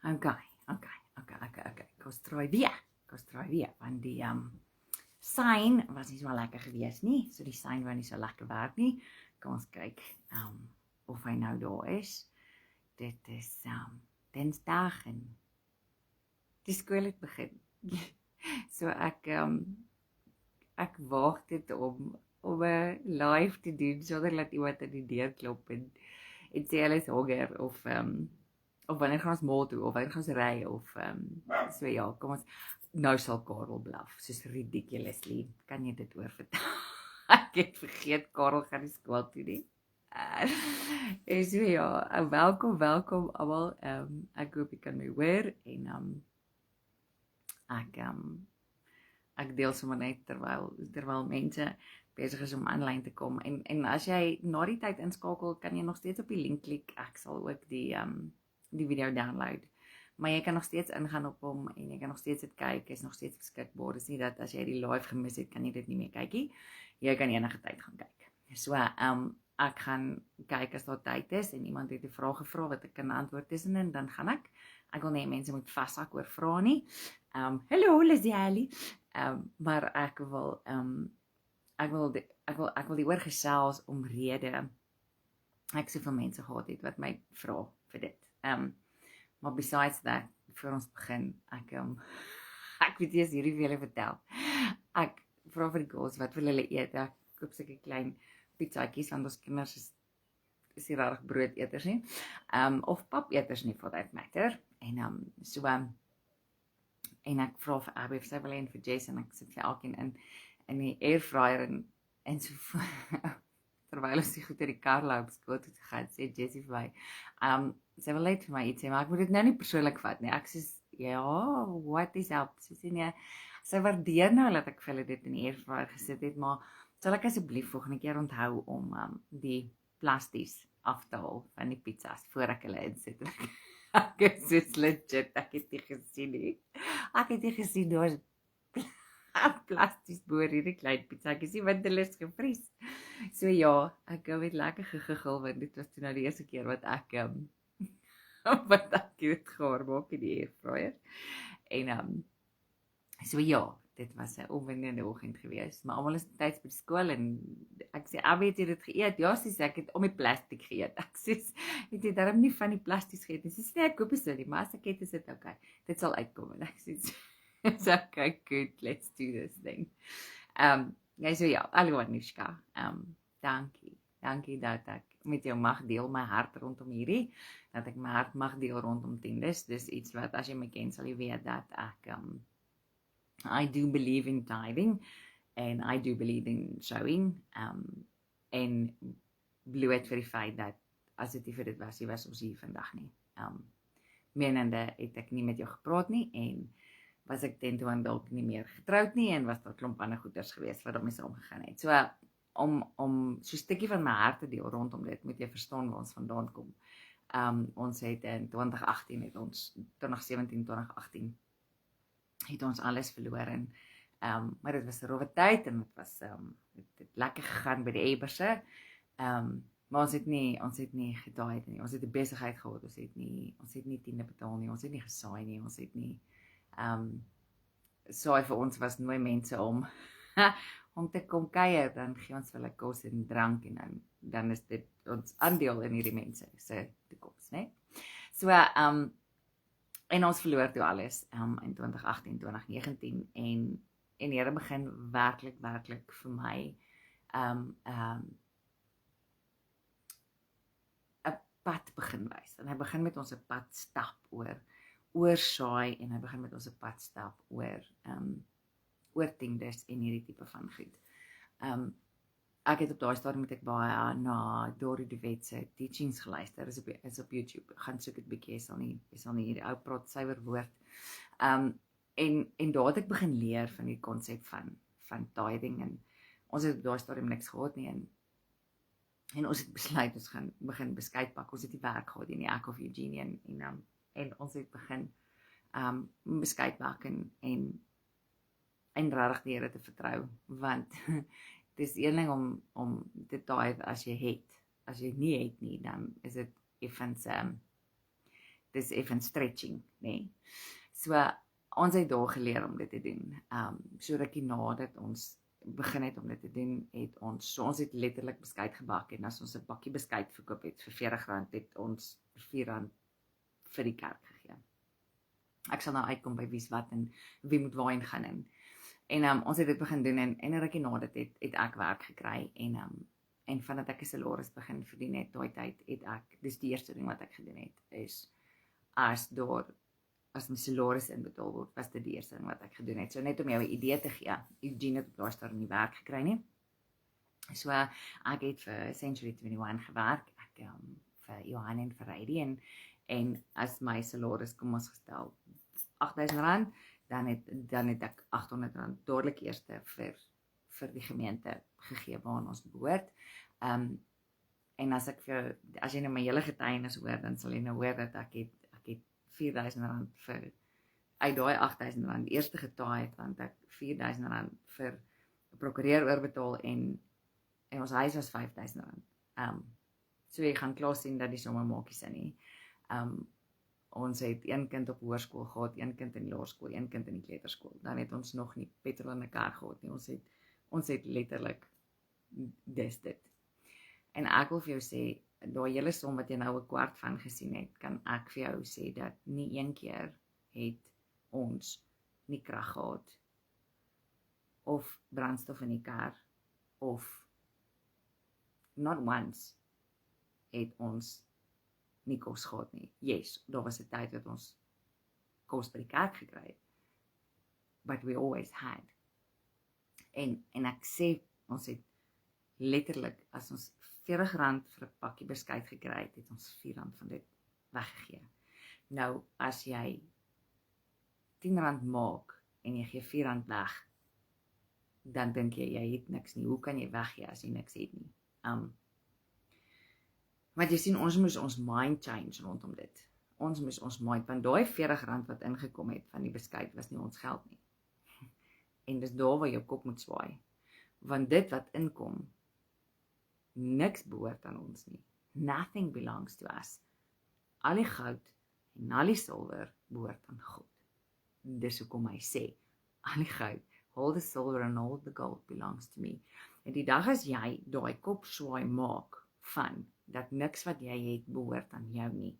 Okay. Kom ons draai weer, want die sein was nie so lekker gewees nie, so die sein wou nie so lekker werk nie. Kom ons kyk of hy nou daar is. Dit is Dinsdag en die skool het begin. So ek waag dit om 'n live te doen sonder dat iemand aan die deur klop en sê hulle is honger of wanneer gaan ons mall toe of wanneer gaan ons ry of so ja, kom ons nou sal Karel blaf, soos ridiculously. Kan jy dit oorvertel? Ek het vergeet Karel gaan die skool toe nie. En so ja, welkom almal. Ek hoop jy kan my hoor en ek deel sommer net terwyl mense besig is om aanlyn te kom en as jy na die tyd inskakel, kan jy nog steeds op die link klik. Ek sal ook die video download. Maar jy kan nog steeds ingaan op hom en jy kan nog steeds dit kyk, is nog steeds beskikbaar. Dis nie dat as jy die live gemis het, kan jy dit nie meer kyk nie. Jy kan enige tyd gaan kyk. So, ek gaan kyk as daar tyd is en iemand het 'n vraag gevra wat ek kan antwoord tussenin, dan gaan ek. Ek wil nie mense moet vashak oor vra nie. Hallo Lizzie. Maar ek wil die oorgesels omrede ek soveel mense gehad het wat my vra vir dit. Maar besides that, voor ons begin, ek weet nie as hierdie vir julle vertel. Ek vra vir die girls wat wil hulle eet. Ek koop sulke klein pizzaatjies want ons kinders is nie regtig broodeters nie. Of papeters nie for that matter. En ek vra vir Abby of sy wil hê en vir Jess en ek sit vir elkeen in die airfryer en so terwyl ons die goed uit die kar loop skool toe gaan, sê Jessie vir my, sy wil net vir my iets sê, maar ek moet dit nou nie persoonlik vat nie. Ek sê, ja, what is up? Sy sê nee, sy waardeer nou dat ek vir hulle dit in die airfryer gesit het, maar sal ek asseblief volgende keer onthou om die plasties af te haal van die pizzas voor ek hulle insit. Ek is so legit, ek het nie gesien nie. Ek het nie gesien daar plasties boor hierdie klein pizzaatjies nie, want hulle is gevries. So ja, ek het lekker gegigel, want dit was toe nou die eerste keer wat ek dit gaar maak in die airfryer. En so ja, dit was 'n opwindende oggend geweest, maar almal is tyds by die skool en ek sê, "Abby, het jy dit geëet?" Ja, sy sê, "Ek het om die plastiek geëet." Ek sê, "Het jy darm nie van die plastiek geëet nie?" Sy sê, "Nee, ek koop dit nie, maar as ek het, is dit okay. Dit sal uitkom." En ek sê, "It's okay, good, let's do this thing." So ja, Anushka, dankie dat ek met jou mag deel my hart rondom hierdie, dat ek my hart mag deel rondom tiendes. Dis iets wat as jy my ken sal jy weet dat ek I do believe in tithing and I do believe in sowing en bloot vir die feit dat as dit nie vir dit was, jy was ons hier vandag nie. Menende het ek nie met jou gepraat nie en was ek ten toe dalk nie meer getroud nie en was daar klomp ander goeders geweest wat daarmee saamgegaan het. So om so 'n stukkie van my hart te deel rondom dit, moet jy verstaan waar ons vandaan kom. Ons het in 2017, 2018 het ons alles verloor en maar dit was 'n rowwe tyd en dit was het lekker gegaan by die Eberse. Maar ons het nie gedaai nie. Ons het 'n besigheid gehad. Ons het nie tiende betaal nie. Ons het nie gesaai nie. Ons het nie saai vir ons was nooi mense om te kom kuier, dan gee ons vir hulle kos en drank en dan is dit ons aandeel in hierdie mense se toekoms, né? So en ons verloor toe alles in 2018, 2019 en die Here begin werklik vir my 'n pad begin wys. En hy begin met ons 'n pad stap oor saai en hy begin met ons 'n pad stap oor tiendes en hierdie tipe van goed. Ek het op daai stadium met ek baie na Dori de Wet se teachings geluister, is op YouTube, gaan soek dit bietjie, jy sal nie hierdie ou praat suiwer woord. En daar het ek begin leer van die konsep van tithing en ons het op daai stadium niks gehad nie en ons het besluit ons gaan begin beskuit pak. Ons het die werk gehad nie, ek of Eugenie en ons het begin beskuit pak en regtig die Here te vertrou, want dit is een ding om te tithe as jy het. As jy nie het nie, dan is dit effens dis effens stretching, nê. So, ons het daar geleer om dit te doen. So rukkie nadat ons begin het om dit te doen, ons het letterlik beskuit gebak, en as ons 'n bakkie beskuit verkoop het vir R40, het ons R4 vir die kerk gegee. Ek sal nou uitkom by wie's wat en wie moet waarheen gaan in. En ons het dit begin doen, en 'n rukkie na dit het ek werk gekry, en vandat ek 'n salaris begin verdien het, daai tyd het ek, dis die eerste ding wat ek gedoen het, is as my salaris inbetaal word, was dit die eerste ding wat ek gedoen het. So net om jou 'n idee te gee, Eugene het op daai stadium nie werk gekry nie. So ek het vir Century 21 gewerk, ek vir Johan en vir Heidi, en as my salaris, kom ons gestel, R8,000, dan het ek R800 dadelik eers vir die gemeente gegee waaraan ons behoort. En as jy nou my hele getuienis hoor, dan sal jy nou hoor dat ek het R4,000 vir uit daai R8,000 eerste getaai het, want ek R4,000 vir 'n prokureur oorbetaal, en ons huis was R5,000. So jy gaan klaar sien dat die somme maakie sin nie. Ons het een kind op hoërskool gehad, een kind in laerskool, een kind in die kleuterskool. Dan het ons nog nie petrol in 'n kar gehad nie. Ons het letterlik dis dit. En ek wil vir jou sê, daai hele som wat jy nou 'n kwart van gesien het, kan ek vir jou sê dat nie een keer het ons nie krag gehad, of brandstof in die kar, of not once het ons nie kos gehad nie. Yes, daar was 'n tyd dat ons kos by die kerk gekry het, but we always had. En ek sê, ons het letterlik, as ons R40 vir 'n pakkie beskuit gekry het, het ons R4 van dit weggegee. Nou, as jy R10 maak, en jy gee R4 weg, dan dink jy het niks nie. Hoe kan jy weggee as jy niks het nie? Maar jy sien, ons moes ons mind change rondom dit. Ons moes ons mind, want daai R40 wat ingekom het van die beskuit, was nie ons geld nie. En dis daar waar jou kop moet swaai. Want dit wat inkom, niks behoort aan ons nie. Nothing belongs to us. Al die goud en al die silwer behoort aan God. Dis hoekom hy sê, al die goud, all the silver and all the gold belongs to me. En die dag as jy daai kop swaai maak van, dat niks wat jy het behoort aan jou nie,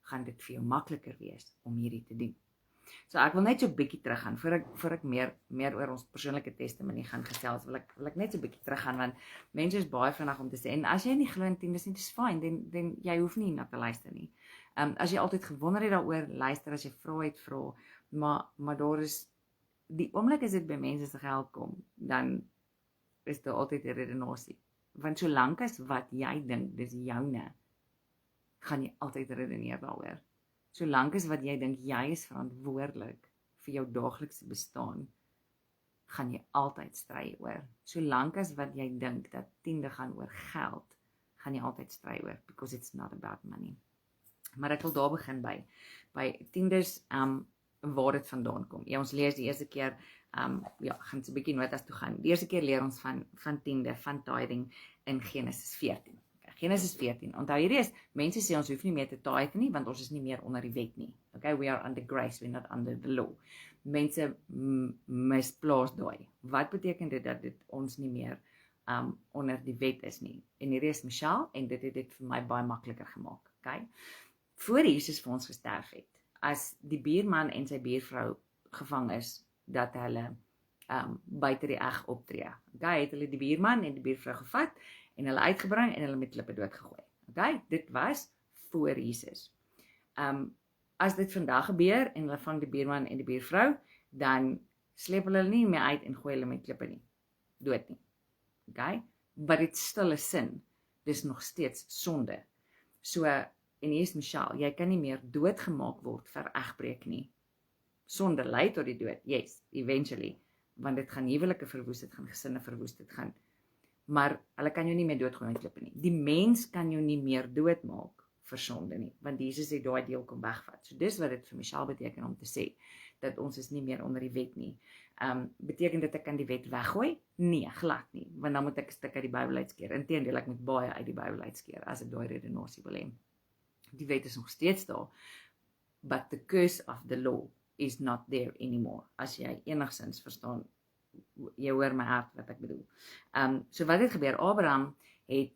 gaan dit vir jou makliker wees om hierdie te doen. So ek wil net so 'n bietjie teruggaan, voor ek meer oor ons persoonlike testimonie gaan gesels, wil ek net so 'n bietjie teruggaan, want mense is baie vinnig om te sê, en as jy nie glo in tiendes nie, dis fyn, dan jy hoef nie na te luister nie. As jy altyd gewonder het daaroor, luister, as jy vra het, vra, maar daar is, die oomblik as dit by mense se geld kom, dan is daar altyd 'n redenasie. Want solank as wat jy dink, dis joune, gaan jy altyd redeneer daaroor. Solank as wat jy dink, jy is verantwoordelik vir jou daaglikse bestaan, gaan jy altyd stry oor. Solank as wat jy dink, dat tiende gaan oor geld, gaan jy altyd stry oor, because it's not about money. Maar ek wil daar begin by tiendes, waar dit vandaan kom. Ja, ons lees die eerste keer, gaan so 'n bietjie notas toe gaan. Die eerste keer leer ons van tiende, van tithing in Genesis 14. Okay, Genesis 14. Onthou hierdie is, mense sê ons hoef nie meer te tithe nie, want ons is nie meer onder die wet nie. Okay, we are under grace, we're not under the law. Mense misplaas daai. Wat beteken dit dat dit ons nie meer onder die wet is nie? En hierdie is Michelle, en dit het dit vir my baie makliker gemaak. Okay? Voor Jesus vir ons gesterf het, as die buurman en sy buurvrou gevang is, dat hulle buite die eg optree. Okay, het hulle die buurman en die buurvrou gevat, en hulle uitgebring, en hulle met klippe doodgegooi. Okay, dit was voor Jesus. As dit vandag gebeur, en hulle vang die buurman en die buurvrou, dan sleep hulle nie meer uit, en gooi hulle met klippe nie. Dood nie. Okay, but it's still a sin. Dis nog steeds sonde. So, en hier is Michelle, jy kan nie meer doodgemaak word vir egbreek nie. Sonde lei tot die dood, yes, eventually, want dit gaan huwelike verwoes, dit gaan gesinne verwoes, dit gaan, maar hulle kan jou nie meer doodgooi met klippe nie. Die mens kan jou nie meer doodmaak vir sonde nie, want Jesus het daai deel kom wegvat. So dis wat dit vir Michelle beteken om te sê, dat ons is nie meer onder die wet nie. Beteken dit ek kan die wet weggooi? Nee, glad nie, want dan moet ek 'n stuk uit die Bybel uitskeer. Inteendeel, ek moet baie uit die Bybel uitskeer, as ek daai redenasie wil hê. Die wet is nog steeds daar, but the curse of the law is not there anymore. As jy enigstens verstaan, jy hoor my hart wat ek bedoel. So wat het gebeur? Abraham het,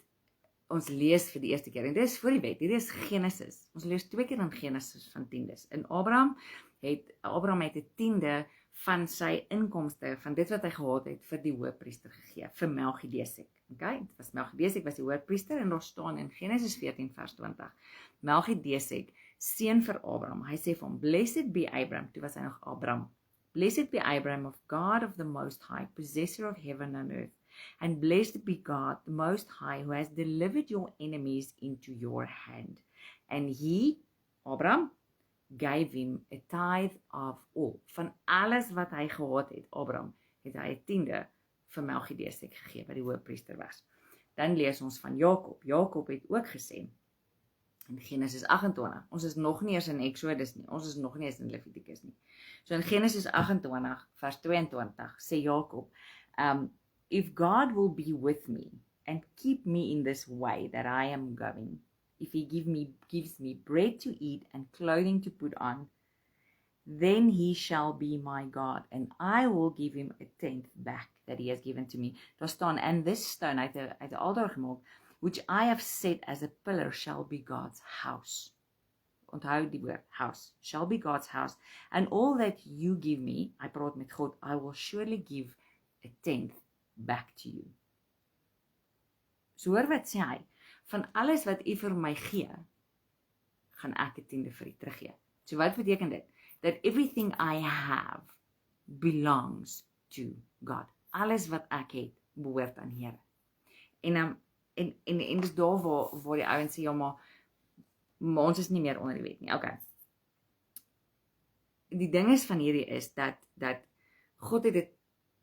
ons lees vir die eerste keer, en dit is voor die wet, dit is Genesis. Ons lees 2 keer in Genesis van tiendes. En Abraham het 'n tiende van sy inkomste, van dit wat hy gehad het, vir die hoëpriester gegee, vir Melchidesek. Okay? Melchidesek was die hoëpriester, en daar staan in Genesis 14 vers 20, Melchidesek, seun vir Abraham, hy sê vir hom, blessed be Abraham, toe was hy nog Abraham, blessed be Abraham of God of the Most High, possessor of heaven and earth, and blessed be God, the Most High, who has delivered your enemies into your hand. And he, Abraham, gave him a tithe of all. Van alles wat hy gehad het, Abraham, het hy 'n tiende vir Melchidesek gegee, wat die hoëpriester was. Dan lees ons van Jakob. Jakob het ook gesê, in Genesis 28, ons is nog nie eens in Exodus nie, ons is nog nie eens in Levitikus nie. So in Genesis 28, vers 22, sê Jakob, if God will be with me and keep me in this way that I am going, if he gives me bread to eat and clothing to put on, then he shall be my God, and I will give him a tenth back that he has given to me. Daar staan, and this stone, uit 'n altaar gemaak, which I have set as a pillar, shall be God's house. Onthou die woord, house, shall be God's house, and all that you give me, hy praat met God, I will surely give a tenth back to you. So hoor wat sê hy, van alles wat u vir my gee, gaan ek 'n tiende vir u teruggee. So wat beteken dit? That everything I have belongs to God. Alles wat ek het, behoort aan Here. En dis daar waar die ouens sê, ja, maar ons is nie meer onder die wet nie. Okay. Die ding is van hierdie is, dat God het dit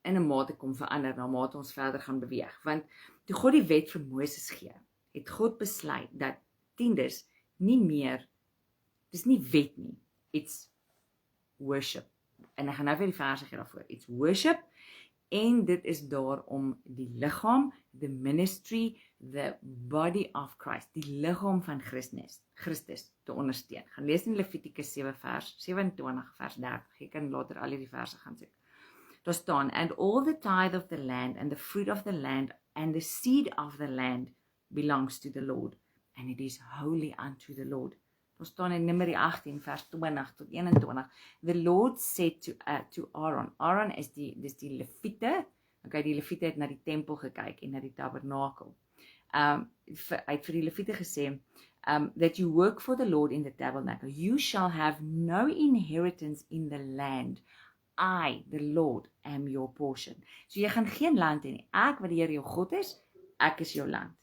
in 'n mate kom verander, na mate ons verder gaan beweeg. Want toe God die wet vir Moses gee, het God besluit dat tiendes nie meer, dis nie wet nie, it's worship. En ek gaan nou vir die verse gee daarvoor, it's worship, en dit is daar om die liggaam, the ministry, the body of Christ, die liggaam van Christus te ondersteun. Gaan lees in Levitikus 7 vers 27 vers 30, jy kan later al die verse gaan sê. Daar staan, and all the tithe of the land, and the fruit of the land, and the seed of the land, belongs to the Lord, and it is holy unto the Lord. Daar staan in Numeri 18 vers 20 tot 21, the Lord said to Aaron, Aaron is die Levite, okay, die Levite het na die tempel gekyk en na die tabernakel. Hy het vir die Levite gesê, that you work for the Lord in the tabernacle, you shall have no inheritance in the land, I, the Lord, am your portion. So jy gaan geen land hê nie, ek wat die Here jou God is, ek is jou land.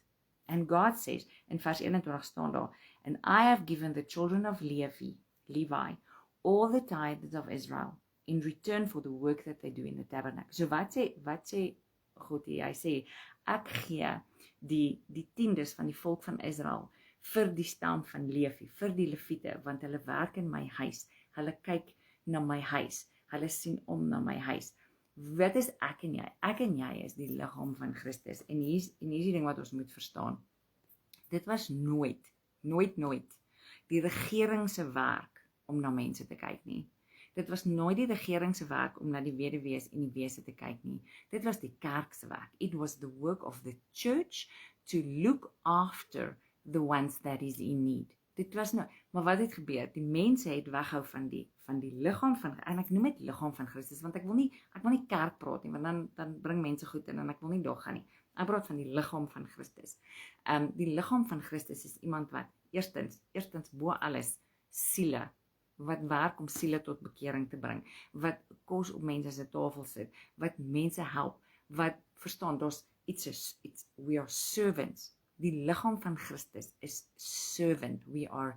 And God says, in vers 21 staan daar, and I have given the children of Levi, all the tithes of Israel, in return for the work that they do in the tabernacle. So wat sê God hier? Hy sê, ek gee die tiendes van die volk van Israel, vir die stam van Levi, vir die Levite, want hulle werk in my huis, hulle kyk na my huis, hulle sien om na my huis. Wat is ek en jy? Ek en jy is die liggaam van Christus, en hier is die ding wat ons moet verstaan. Dit was nooit die regering se werk om na mense te kyk nie. Dit was nooit die regering se werk om na die weduwees en die wese te kyk nie. Dit was die kerk se werk. It was the work of the church to look after the ones that is in need. Dit was nou, maar wat het gebeur? Die mense het weghou van die liggaam van, en ek noem dit liggaam van Christus, want ek wil nie kerk praat nie, want dan bring mense goed in, en ek wil nie daar gaan nie. Ek praat van die liggaam van Christus. Die liggaam van Christus is iemand wat, eerstens bo alles, siele, wat werk om siele tot bekering te bring, wat kos op mense se tafel sit, wat mense help, wat verstaan, we are servants. Die liggaam van Christus is servant. We are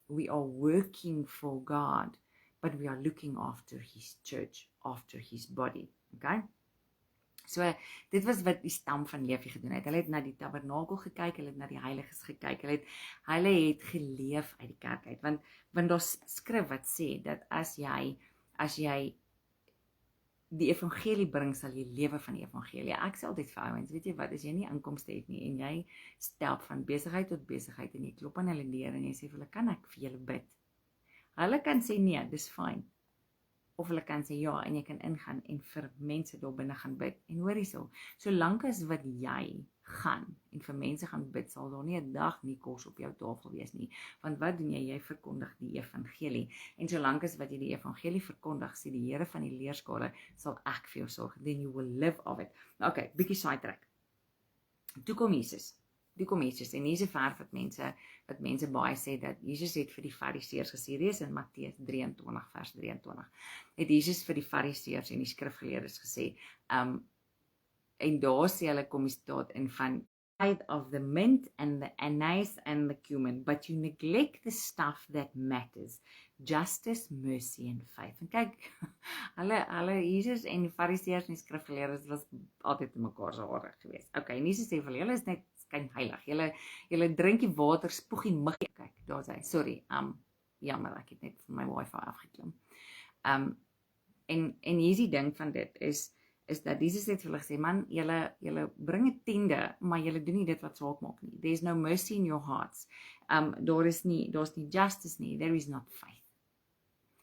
working for God, but we are looking after his church, after his body. Okay? So, dit was wat die stam van Levi gedoen het. Hulle het na die tabernakel gekyk, hulle het na die heiliges gekyk, hulle het geleef uit die kerk uit, want daar's skrif wat sê, dat as jy die evangelie bring, sal jy lewe van die evangelie. Ek sê altyd vir ouens, weet jy wat, as jy nie inkomste het nie, en jy stelp van besigheid tot besigheid, en jy klop aan hulle deur, en jy sê vir hulle, kan ek vir julle bid? Hulle kan sê nee, dis fyn. Of hulle kan sê ja, en jy kan ingaan en vir mense daar binne gaan bid. En hoor hierso, solank as wat jy gaan en vir mense gaan bid, sal daar nie 'n dag nie kos op jou tafel wees nie. Want wat doen jy? Jy verkondig die evangelie. En solank as wat jy die evangelie verkondig, sê die Here van die leerskare, sal ek vir jou sorg. Then you will live of it. Okay, bietjie sidetrack. Toe kom Jesus. En hier is 'n vers wat mense baie sê dat Jesus het vir die Fariseërs gesê, lees in Matteus 23 vers 23. Het Jesus vir die Fariseërs en die skrifgeleerdes gesê, en daar sê hulle kom die staat in van of the mint and the anise and the cumin, but you neglect the stuff that matters, justice, mercy and faith. En kyk, hulle Jesus en die Fariseërs en die skrifgeleerdes was altyd te mekaar se hare gewees. Okay, en Jesus sê vir julle is net skyn heilig. Julle drink die water, spoeg die muggie. Kyk, daar's hy. Sorry. Jammer, ek het net van my wifi afgeklim. En hier is die ding van dit is dat Jesus het vir hulle gesê, man, julle bring 'n tiende, maar julle doen nie dit wat saak maak nie. There's no mercy in your hearts. Daar's nie justice nie. There is not faith.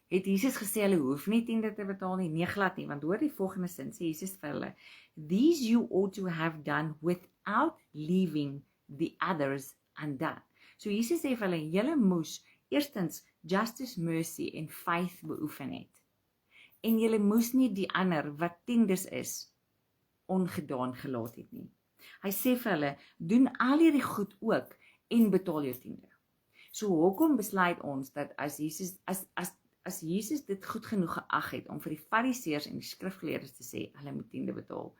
Het Jesus gesê hulle hoef nie tiende te betaal nie? Nee, glad nie, want hoor die volgende sin, sê Jesus vir hulle, these you ought to have done without leaving the others undone. So Jesus sê vir hulle, julle moes eerstens justice, mercy en faith beoefen het. En julle moes nie die ander wat tiendes is, ongedaan gelaat het nie. Hy sê vir hulle, doen al hierdie goed ook en betaal jou tiende. So hoekom besluit ons dat as Jesus dit goed genoeg geag het om vir die Fariseërs en die skrifgeleerdes te sê, hulle moet tiende betaal,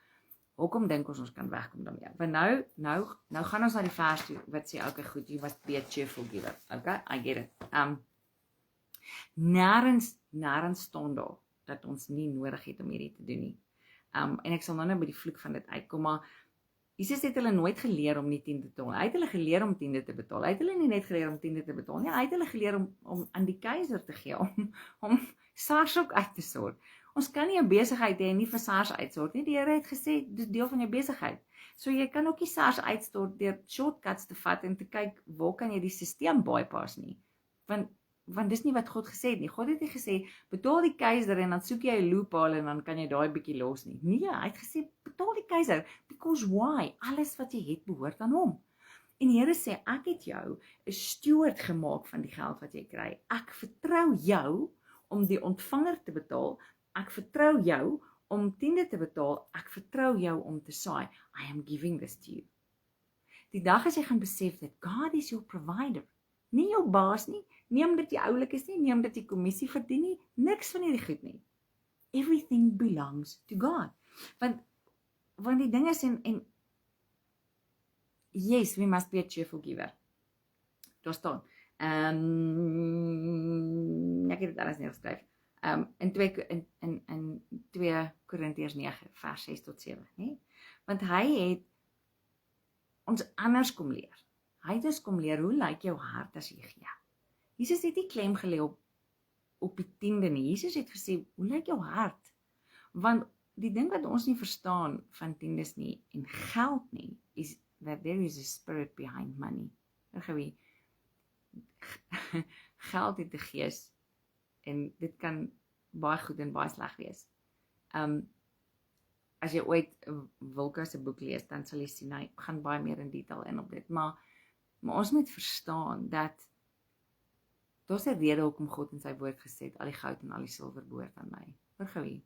hoekom dink ons kan wegkom daarmee? Want nou gaan ons na die vers toe wat sê, okay, goed, you must be a cheerful giver. Okay, I get it. Nêrens staan daar dat ons nie nodig het om hierdie te doen nie. En ek sal nou by die vloek van dit uitkom, maar Jesus het hulle nooit geleer om nie tiende te betaal. Hy het hulle geleer om tiende te betaal. Hy het hulle nie net geleer om tiende te betaal nie, hy het hulle geleer om aan die keiser te gee, om SARS ook uit te sort. Ons kan nie 'n besigheid hê en nie vir SARS uitsort nie. Die Here het gesê, dis deel van jou besigheid. So jy kan ook nie SARS uitstort deur shortcuts te vat en te kyk, waar kan jy die stelsel bypas nie? Want dis nie wat God gesê het nie. God het nie gesê, betaal die keiser en dan soek jy 'n loophole en dan kan jy daai bietjie los nie. Nee, hy het gesê, betaal die keiser, because why? Alles wat jy het behoort aan hom. En die Here sê, ek het jou 'n steward gemaak van die geld wat jy kry. Ek vertrou jou om die ontvanger te betaal. Ek vertrou jou om tiende te betaal. Ek vertrou jou om te saai. I am giving this to you. Die dag as jy gaan besef dat God is your provider. Nie jou baas nie, nie omdat jy oulik is nie, nie omdat jy kommissie verdien nie, niks van hierdie goed nie. Everything belongs to God. Want die ding is, en yes, we must be a cheerful giver. Daar staan. Ek het dit alles neergeskryf. In 2 Korintiërs 9, vers 6 tot 7. Nie? Want hy het ons anders kom leer. Hy het ons kom leer, hoe lyk jou hart as jy gee? Jesus het nie klem gelê op die tiende nie. Jesus het gesê, hoe lyk jou hart? Want die ding wat ons nie verstaan van tiendes nie, en geld nie, is that there is a spirit behind money. Geld het 'n gees, en dit kan baie goed en baie sleg wees. As jy ooit Wilke se boek lees, dan sal jy sien, hy gaan baie meer in detail in op dit, maar ons moet verstaan dat daar's 'n rede hoekom God in sy woord gesê het, al die goud en al die silwer behoort aan my. Hoor wie?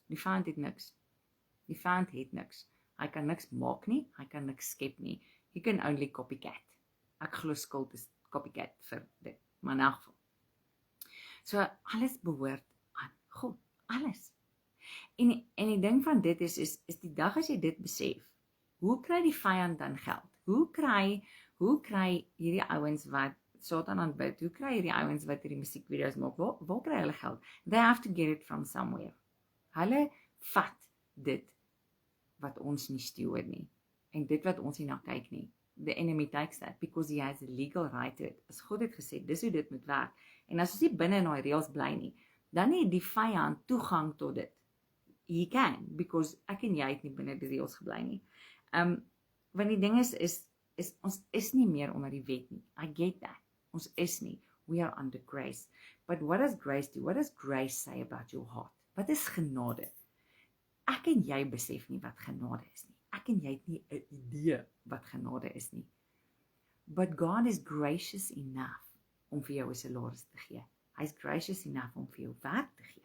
Die vyand het niks. Die vyand het niks. Hy kan niks maak nie, hy kan niks skep nie. He can only copycat. Ek glo skuld is copycat vir dit, maar in elk geval. So alles behoort aan God, alles. En die ding van dit is die dag as jy dit besef, hoe kry die vyand dan geld? Hoe kry hierdie ouens wat Satan aanbid, hoe kry hierdie ouens wat hierdie musiekvideo's maak, waar kry hulle geld? They have to get it from somewhere. Hulle vat dit wat ons nie steward nie, en dit wat ons nie na kyk nie. The enemy takes that, because he has a legal right to it. As God het gesê, dis hoe dit moet werk. En as ons nie binne in daai reëls bly nie, dan het die vyand toegang tot dit. He can, because ek en jy het nie binne die reëls gebly nie. Want die ding is ons is nie meer onder die wet nie. I get that. Ons is nie. We are under grace. But what does grace do? What does grace say about your heart? Wat is genade? Ek en jy besef nie wat genade is nie. Ek en jy het nie 'n idee wat genade is nie. But God is gracious enough om vir jou 'n salaris te gee. Hy's gracious enough om vir jou werk te gee.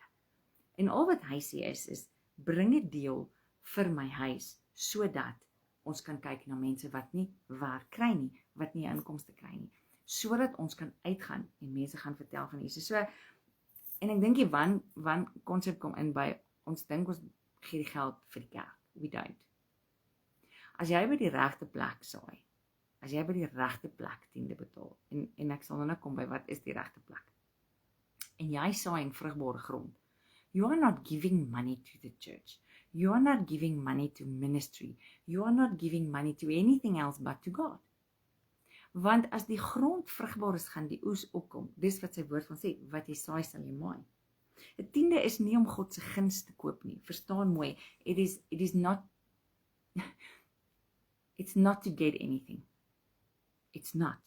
En al wat hy sê is bring 'n deel vir my huis, sodat ons kan kyk na mense wat nie werk kry nie, wat nie inkomste kry nie, sodat ons kan uitgaan en mense gaan vertel van Jesus. So, en ek dink wan konsep kom in by, ons dink ons gee die geld vir die kerk. We don't. As jy by die regte plek saai, as jy by die regte plek tiende betaal, en ek sal nou kom by wat is die regte plek, en jy saai in vrugbare grond, you are not giving money to the church. You are not giving money to ministry. You are not giving money to anything else but to God. Want as die grond vrugbaar is, gaan die oes opkom. Dis wat sy woord van sê, wat jy saai sal jy maai. 'n Tiende is nie om God se guns te koop nie. Verstaan mooi, it is not it's not to get anything. It's not.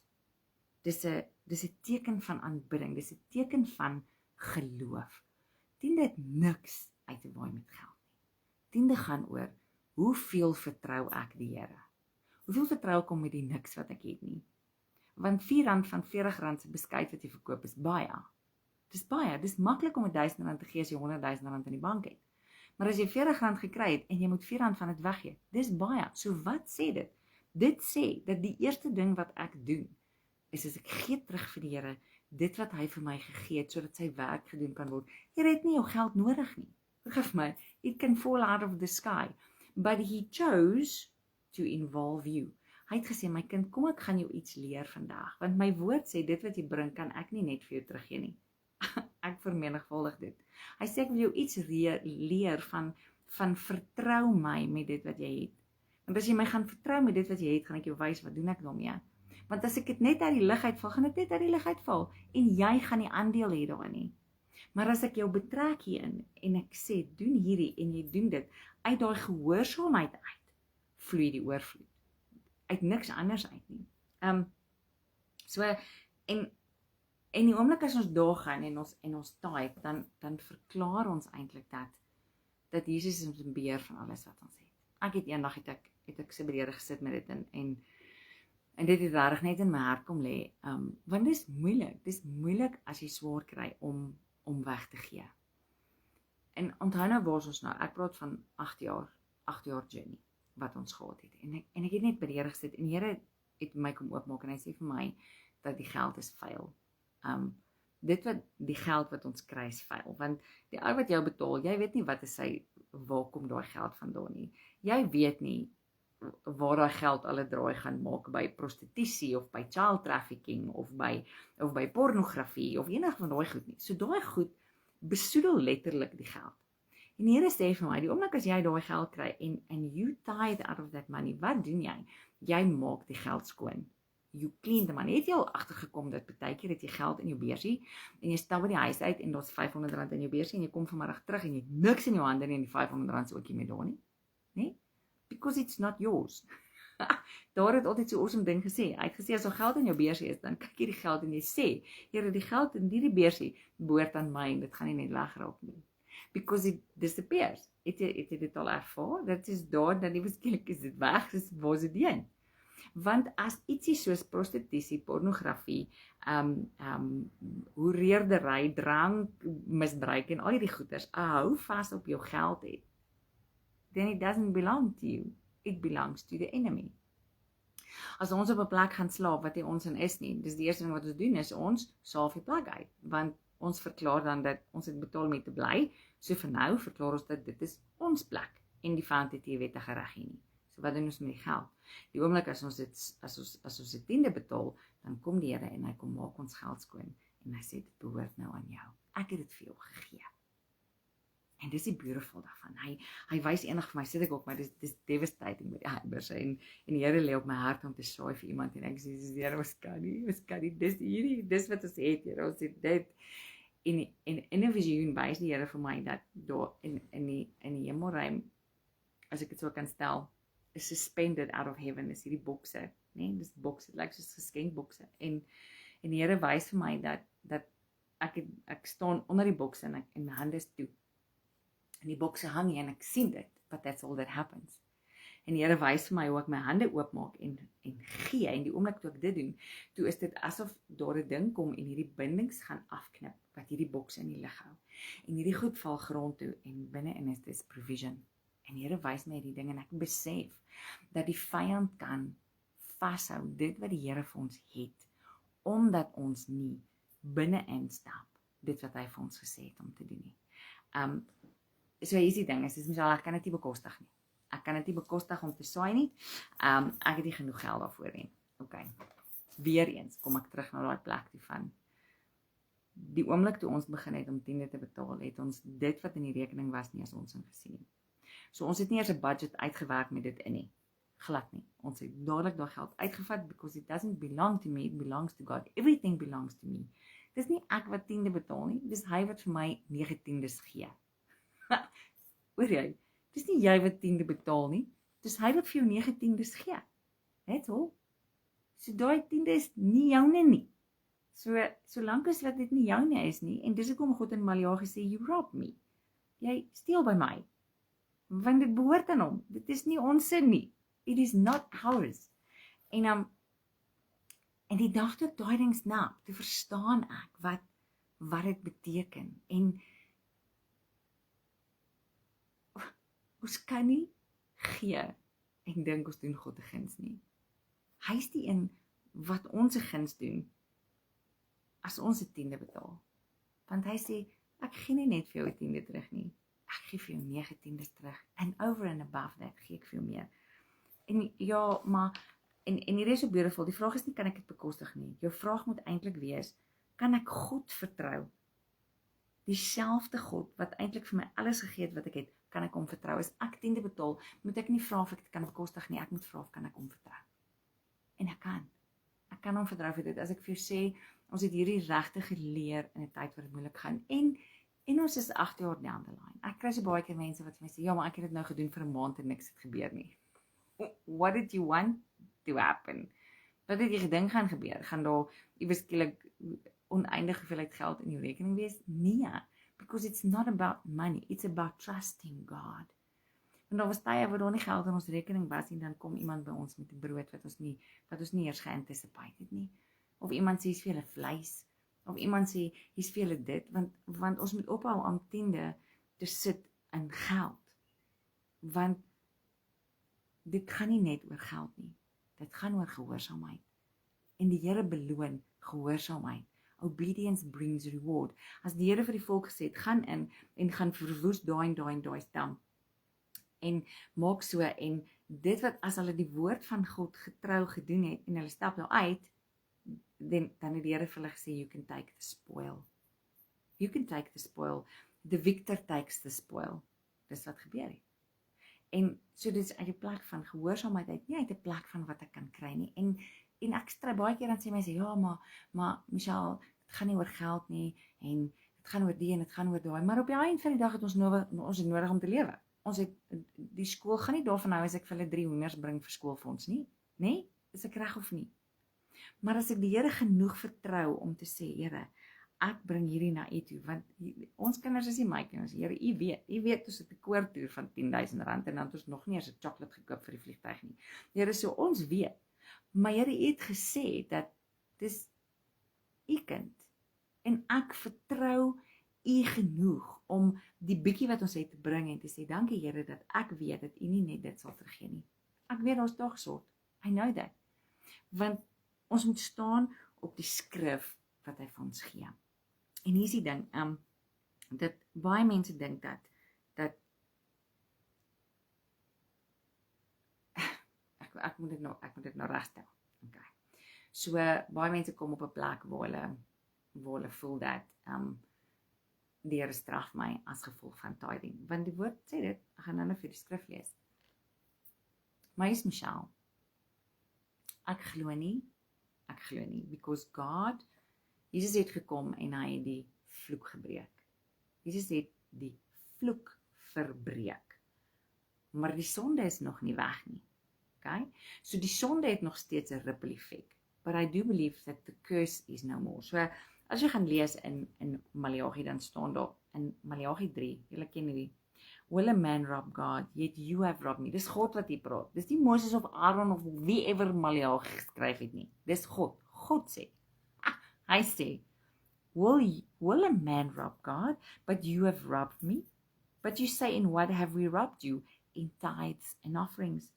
Dis 'n teken van aanbidding, dis 'n teken van geloof. Tiende het niks uit te waai met geld nie. Tiende gaan oor, hoeveel vertrou ek die Here? Hoeveel vertrou kom met die niks wat ek het nie? Want R4 van R40 se beskuit wat jy verkoop is baie. Dis baie, dis maklik om R1000 te gee as jy R100,000 in die bank het. Maar as jy R40 gekry het en jy moet R4 van dit weggee, dis baie. So wat sê dit? Dit sê dat die eerste ding wat ek doen, is as ek gee terug vir die Here, dit wat hy vir my gegee het, sodat sy werk gedoen kan word. Here het nie jou geld nodig nie. Vergif my, it can fall out of the sky. But he chose to involve you. Hy het gesê, my kind, kom ek gaan jou iets leer vandag. Want my woord sê, dit wat jy bring, kan ek nie net vir jou teruggee nie. Ek vermenigvuldig dit. Hy sê, ek wil jou iets leer van vertrou my met dit wat jy het. Want as jy my gaan vertrou met dit wat jy het, gaan ek jou wys, wat doen ek daarmee? Want as ek dit net uit die lig uitval, gaan dit net uit die lig uitval. En jy gaan nie aandeel hê daarin nie. Maar as ek jou betrek hierin, en ek sê, doen hierdie, en jy doen dit, uit daai gehoorsaamheid uit, vloei die oorvloed. Uit niks anders uit nie. So, en die oomblik as ons daar gaan, en ons tithe, dan verklaar ons eintlik dat Jesus is in beheer van alles wat ons het. Ek het eendag, het ek so berede gesit met dit, en dit het regtig net in my hart kom lê, want dis moeilik as jy swaar kry om weg te gee. En onthou nou waar is ons nou, ek praat van 8 jaar journey, wat ons gehad het, en ek het net by die Here gesit, en die Here het my kom oopmaak, en hy sê vir my, dat die geld is vuil. Die geld wat ons kry is vuil, want die ou wat jou betaal, jy weet nie wat is waar kom daai geld vandaan nie. Jy weet nie, waar daai geld alle draai gaan maak, by prostitusie, of by child trafficking, of by pornografie, of enig van daai goed nie. So daai goed besoedel letterlik die geld. En die Here sê vir my, die oomblik as jy daai geld kry, en you tithe out of that money, wat doen jy? Jy maak die geld skoon. You clean the money. Het jy al agtergekom dat partykeer het jy geld in jou beursie, en jy stap by die huis uit, en daar's R500 in jou beursie, en jy kom vanmiddag terug, en jy het niks in jou hande, en die R500 is ook nie meer daar nie. Nee? Because it's not yours. Daar het altyd so awesome ding gesê. Hy het gesê, as al geld in jou beursie is, dan kyk jy die geld en jy sê, Here, die geld in die beursie behoort aan my, en dit gaan nie net wegraak nie. Because it disappears. Het jy dit al ervaar? Dit is daar, dan nie skielik is dit weg, dus waar is dit heen? Want as ietsie soos prostitusie, pornografie, hoereerdery, drank, misbruik en al die goeders, hou vas op jou geld het, then it doesn't belong to you. It belongs to the enemy. As ons op 'n plek gaan slaap wat nie ons in is nie, dis die eerste ding wat ons doen is, ons salf die plek uit, want ons verklaar dan dat ons het betaal met te bly, so vir nou verklaar ons dat dit is ons plek, en die vyand het nie wettige reg nie. So wat doen ons met die geld? Die oomblik as ons dit tiende betaal, dan kom die Here en hy kom maak ons geld skoon, en hy sê, dit behoort nou aan jou. Ek het dit vir jou gegee. En dis die beautiful daarvan. Hy wys enig vir my, sit ek ook, maar dis devastating met die Hebers, en die Here lê op my hart om te saai vir iemand, en ek sê, die Here, ons kan nie, dis wat ons het, Here, ons het dit. En in 'n visioen wys die Here vir my, dat daar in die hemelruim, as ek dit so kan stel, is suspended out of heaven, is hierdie bokse, nee, dis bokse, dit lyk soos geskenkbokse, en die Here wys vir my, dat ek staan onder die bokse en my hande is toe. En die bokse hang hier en ek sien dit, but that's all that happens. En die Here wys vir my hoe ek my hande oopmaak en gee, en die oomblik toe ek dit doen, toe is dit asof daar 'n ding kom en hierdie bindings gaan afknip, wat hierdie boks in die lug hou. En hierdie goed val grond toe, en binne-in is dit provision. En die Here wys my hierdie ding, en ek besef, dat die vyand kan vashou, dit wat die Here vir ons het, omdat ons nie binne-in stap, dit wat hy vir ons gesê het om te doen nie. So hier is die ding, is ek kan dit nie bekostig nie. Ek kan dit nie bekostig om te saai nie. Ek het nie genoeg geld daarvoor nie. Okay. Weereens kom ek terug na daai plek toe van die oomblik toe ons begin het om 10de te betaal, het ons dit wat in die rekening was nie as ons ingesien nie. So ons het nie eers 'n budget uitgewerk met dit in nie. Glad nie. Ons het dadelik daai geld uitgevat because it doesn't belong to me, it belongs to God. Everything belongs to me. Dis nie ek wat 10de betaal nie, dis hy wat vir my 9/10 gee. Hoor jy? Dis nie jy wat 10de betaal nie, dis hy wat vir jou 9/10 gee. Net al. So daai 10de is nie joune nie. Solank as wat dit nie joune is nie, en dis hoekom God in Maleagi sê, you rob me. Jy steel by my. Want dit behoort aan hom. Dit is nie ons sin nie. It is not ours. En die dag toe ek daai ding snap, toe verstaan ek wat dit beteken. En ons kan nie gee en dink ons doen God 'n guns nie. Hy is die een wat ons 'n guns doen as ons 'n 10de betaal. Want hy sê, ek gee nie net vir jou 'n 10de terug nie. Ek gee vir jou 9/10 terug. And over and above that gee ek vir jou meer. En ja, maar en hier is so beautiful. Die vraag is nie, kan ek dit bekostig nie. Jou vraag moet eintlik wees, kan ek God vertrou? Dieselfde God wat eintlik vir my alles gegee het wat ek het, kan ek hom vertrou? As ek 10de betaal, moet ek nie vra of ek dit kan bekostig nie. Ek moet vra of kan ek hom vertrou? En ek kan. Ek kan hom vertrou vir dit. As ek vir jou sê, ons het hierdie regte geleer in 'n tyd wat dit moeilik gaan. En ons is 8 jaar down the line. Ek kry so baie keer mense wat vir my sê, ja, maar ek het dit nou gedoen vir 'n maand en niks het gebeur nie. What did you want to happen? Wat het jy gedink gaan gebeur? Gaan daar iewers skielik oneindige hoeveelheid geld in jou rekening wees? Nee, because it's not about money, it's about trusting God. En daar was tye waar daar nie geld in ons rekening was en dan kom iemand by ons met 'n brood wat ons nie eers geanticipeer het nie. Of iemand sê, hier's vir julle vleis. Of iemand sê, hier's vir julle dit, want ons moet ophou om 10de te sit in geld. Want dit gaan nie net oor geld nie. Dit gaan oor gehoorsaamheid. En die Here beloon gehoorsaamheid. Obedience brings reward. As die Here vir die volk gesê het, gaan in en gaan verwoes daai stam. En maak so, en dit wat as hulle die woord van God getrou gedoen het, en hulle stap nou uit, dan het die Here vir hulle gesê, you can take the spoil. You can take the spoil. The victor takes the spoil. Dis wat gebeur het. En so dit is uit 'n plek van gehoorsaamheid uit, nie uit 'n plek van wat ek kan kry nie. En ek stry baie keer dan sê mense, ja, maar Michelle, dit gaan nie oor geld nie, en dit gaan oor die en dit gaan oor daai, maar op die einde van die dag het ons het nodig om te lewe. Die skool gaan nie daarvan hou as ek vir hulle 3 hoenders bring vir skoolfonds nie. Nee, is ek reg of nie? Maar as ek die Here genoeg vertrou om te sê, Here, ek bring hierdie na U toe, want ons kinders is nie my kinders, Here, U weet ons het 'n koortoer van R10,000 en dan het ons nog nie eens 'n chocolate gekoop vir die vliegtuig nie. Here, so ons weet, maar Here, U het gesê dat dis U kind, en ek vertrou U genoeg om die bietjie wat ons het te bring en te sê, dankie Here, dat ek weet dat U nie net dit sal vergee nie. Ek weet ons daar gesort, I know that. Want ons moet staan op die skrif wat hy vir ons gee. En hier is die ding, dat baie mense dink dat ek moet dit nou regstel. Okay. So baie mense kom op 'n plek waar hulle voel dat die Here straf my as gevolg van tithing. Want die woord sê dit, ek gaan nou vir die skrif lees. Maar is Michelle, ek glo nie, because God, Jesus het gekom en hy het die vloek gebreek. Jesus het die vloek verbreek. Maar die sonde is nog nie weg nie. Okay? So die sonde het nog steeds 'n ripple effect. But I do believe that the curse is no more. So As jy gaan lees in Maleagi, dan staan daar in Maleagi 3, julle ken hierdie, will a man rob God, yet you have robbed me. Dis God wat hier praat. Dis nie Moses of Aaron of wie ever Maleagi geskryf het nie. Dis God. God sê. Hy sê, will a man rob God, but you have robbed me? But you say, in what have we robbed you? In tithes and offerings.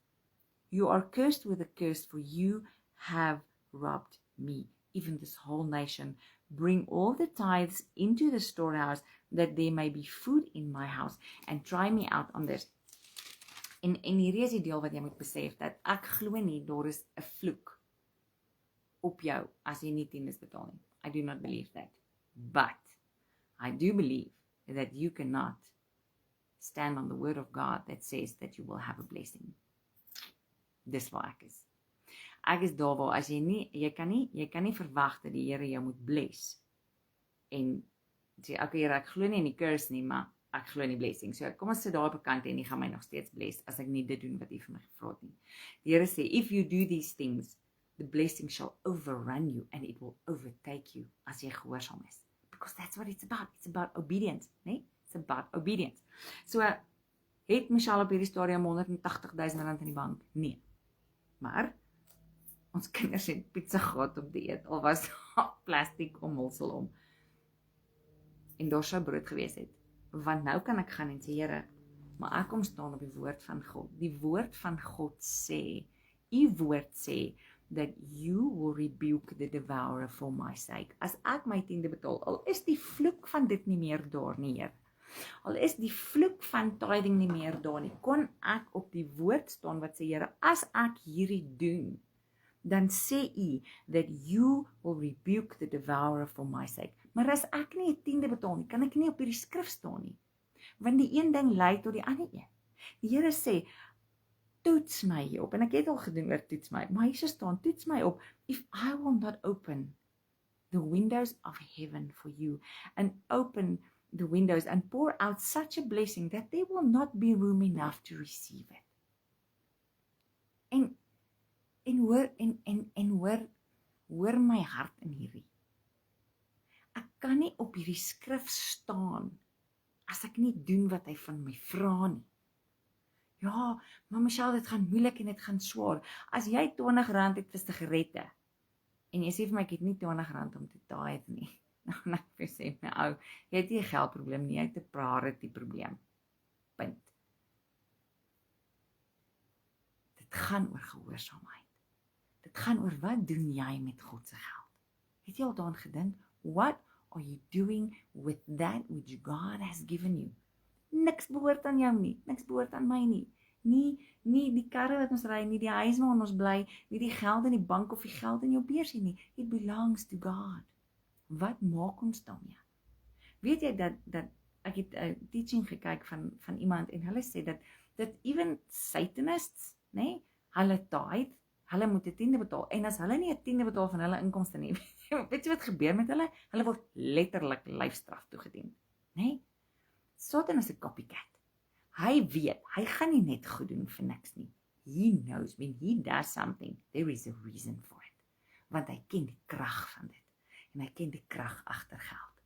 You are cursed with a curse, for you have robbed me, even this whole nation. Bring all the tithes into the storehouse, that there may be food in my house, and try me out on this. En hierdie is die deel wat jy moet besef, dat ek glo nie, daar is 'n vloek op jou, as jy nie tiendes betaal nie. I do not believe that. But, I do believe that you cannot stand on the word of God that says that you will have a blessing. Dis waar ek is. Ek is daar waar, as jy kan nie verwag dat die Here jou moet bless. En sê, okay Here, ek glo nie in die curse nie, maar ek glo in die blessing. So kom ons sit daar op 'n kant en jy gaan my nog steeds bless, as ek nie dit doen wat jy vir my gevra het nie. Die Here sê, if you do these things, the blessing shall overrun you, and it will overtake you, as jy gehoorsaam is. Because that's what it's about. It's about obedience, nee? It's about obedience. So, het Michelle op hierdie stadium 180.000 rand in die bank? Nee. Maar, ons kinders het pizza gehad op die eet, al was plastiek omhulsel om. En daar sou brood gewees het. Want nou kan ek gaan en sê, Here, maar ek kom staan op die woord van God. Die woord van God sê, u woord sê, that you will rebuke the devourer for my sake. As ek my tiende betaal, al is die vloek van dit nie meer daar nie, Heer. Al is die vloek van tithing nie meer daar nie, kon ek op die woord staan wat sê, Here, as ek hierdie doen, dan sê u, that you will rebuke the devourer for my sake. Maar as ek nie 'n tiende betaal nie, kan ek nie op hierdie skrif staan nie. Want die een ding lei tot die ander een. Die Here sê, toets my hierop, en ek het al gedoen oor toets my, maar hier staan, toets my op, if I will not open the windows of heaven for you, and open the windows and pour out such a blessing that there will not be room enough to receive it. Hoor my hart in hierdie. Ek kan nie op hierdie skrif staan, as ek nie doen wat hy van my vra nie. Ja, maar Michelle, dit gaan moeilik en dit gaan swaar. As jy R20 het vir sigarette, en jy sê vir my, ek het nie R20 om te tithe nie, dan ek sê my ou, jy het nie 'n geldprobleem nie, jy het 'n priority probleem. Punt. Dit gaan oor gehoorsaamheid. Dit gaan oor, wat doen jy met God se geld? Het jy al daaraan gedink? What are you doing with that which God has given you? Niks behoort aan jou nie, niks behoort aan my nie. Nie die karre wat ons ry, nie die huis waar ons bly, nie die geld in die bank of die geld in jou beursie nie. It belongs to God. Wat maak ons daarmee? Weet jy dat ek het 'n teaching gekyk van iemand en hulle sê dat even Satanists, nee, hulle tithe, hulle moet 'n tiende betaal. En as hulle nie 'n tiende betaal van hulle inkomste nie, weet jy wat gebeur met hulle? Hulle word letterlik lyfstraf toegedien, nee? Satan is 'n copycat. Hy weet, hy gaan nie net goed doen vir niks nie. He knows when he does something, there is a reason for it. Want hy ken die krag van dit. En hy ken die krag agter geld.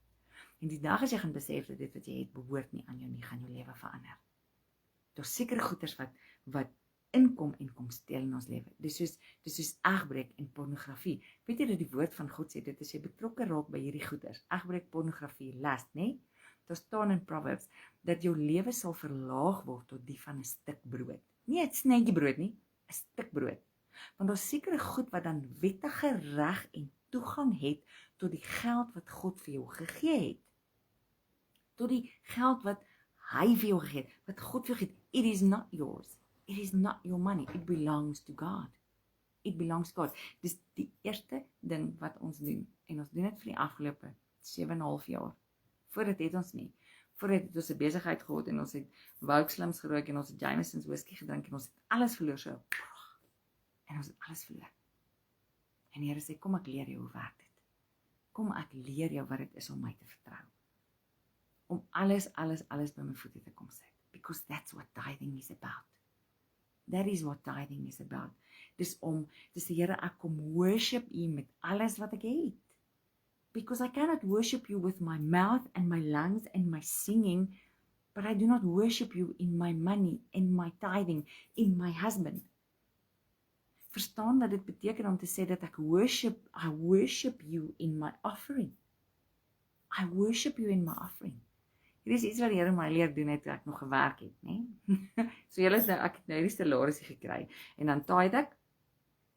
En die dag as jy gaan besef dat dit wat jy het behoort nie aan jou nie, gaan jou lewe verander. Daar's sekere goeders wat inkom en kom steel in ons lewe. Dis soos egbreek en pornografie. Weet jy dat die woord van God sê, dit is jy betrokke raak by hierdie goeders. Egbreek, pornografie, lust, nee? Daar staan in Proverbs, dat jou lewe sal verlaag word tot die van 'n stuk brood. Nie 'n snytjie brood nie, 'n stuk brood. Want daar's sekere goed wat dan wettige reg en toegang het tot die geld wat God vir jou gegee het. Tot die geld wat hy vir jou gegee het, wat God vir jou gegee het. It is not yours. It is not your money. It belongs to God. It belongs to God. Dis die eerste ding wat ons doen. En ons doen dit vir die afgelope 7,5 jaar. Voordat het ons nie. Voordat het ons 'n besigheid gehad en ons het Wokslims gerook en ons het Jameson's whisky gedrink en ons het alles verloor so. En ons het alles verloor. En die Here sê, kom ek leer jou hoe werk dit. Kom ek leer jou wat dit is om my te vertrou. Om alles by my voete te kom sit. Because that's what tithing is about. That is what tithing is about. Dis die Here, ek kom worship U met alles wat ek het. Because I cannot worship you with my mouth and my lungs and my singing, but I do not worship you in my money, in my tithing, in my husband. Verstaan dat dit beteken om te sê dat I worship you in my offering. I worship you in my offering. Dit is iets wat die Here my leer doen het toe ek nog gewerk het, né? So julle sê ek het nou hierdie salarisie gekry en dan tithe ek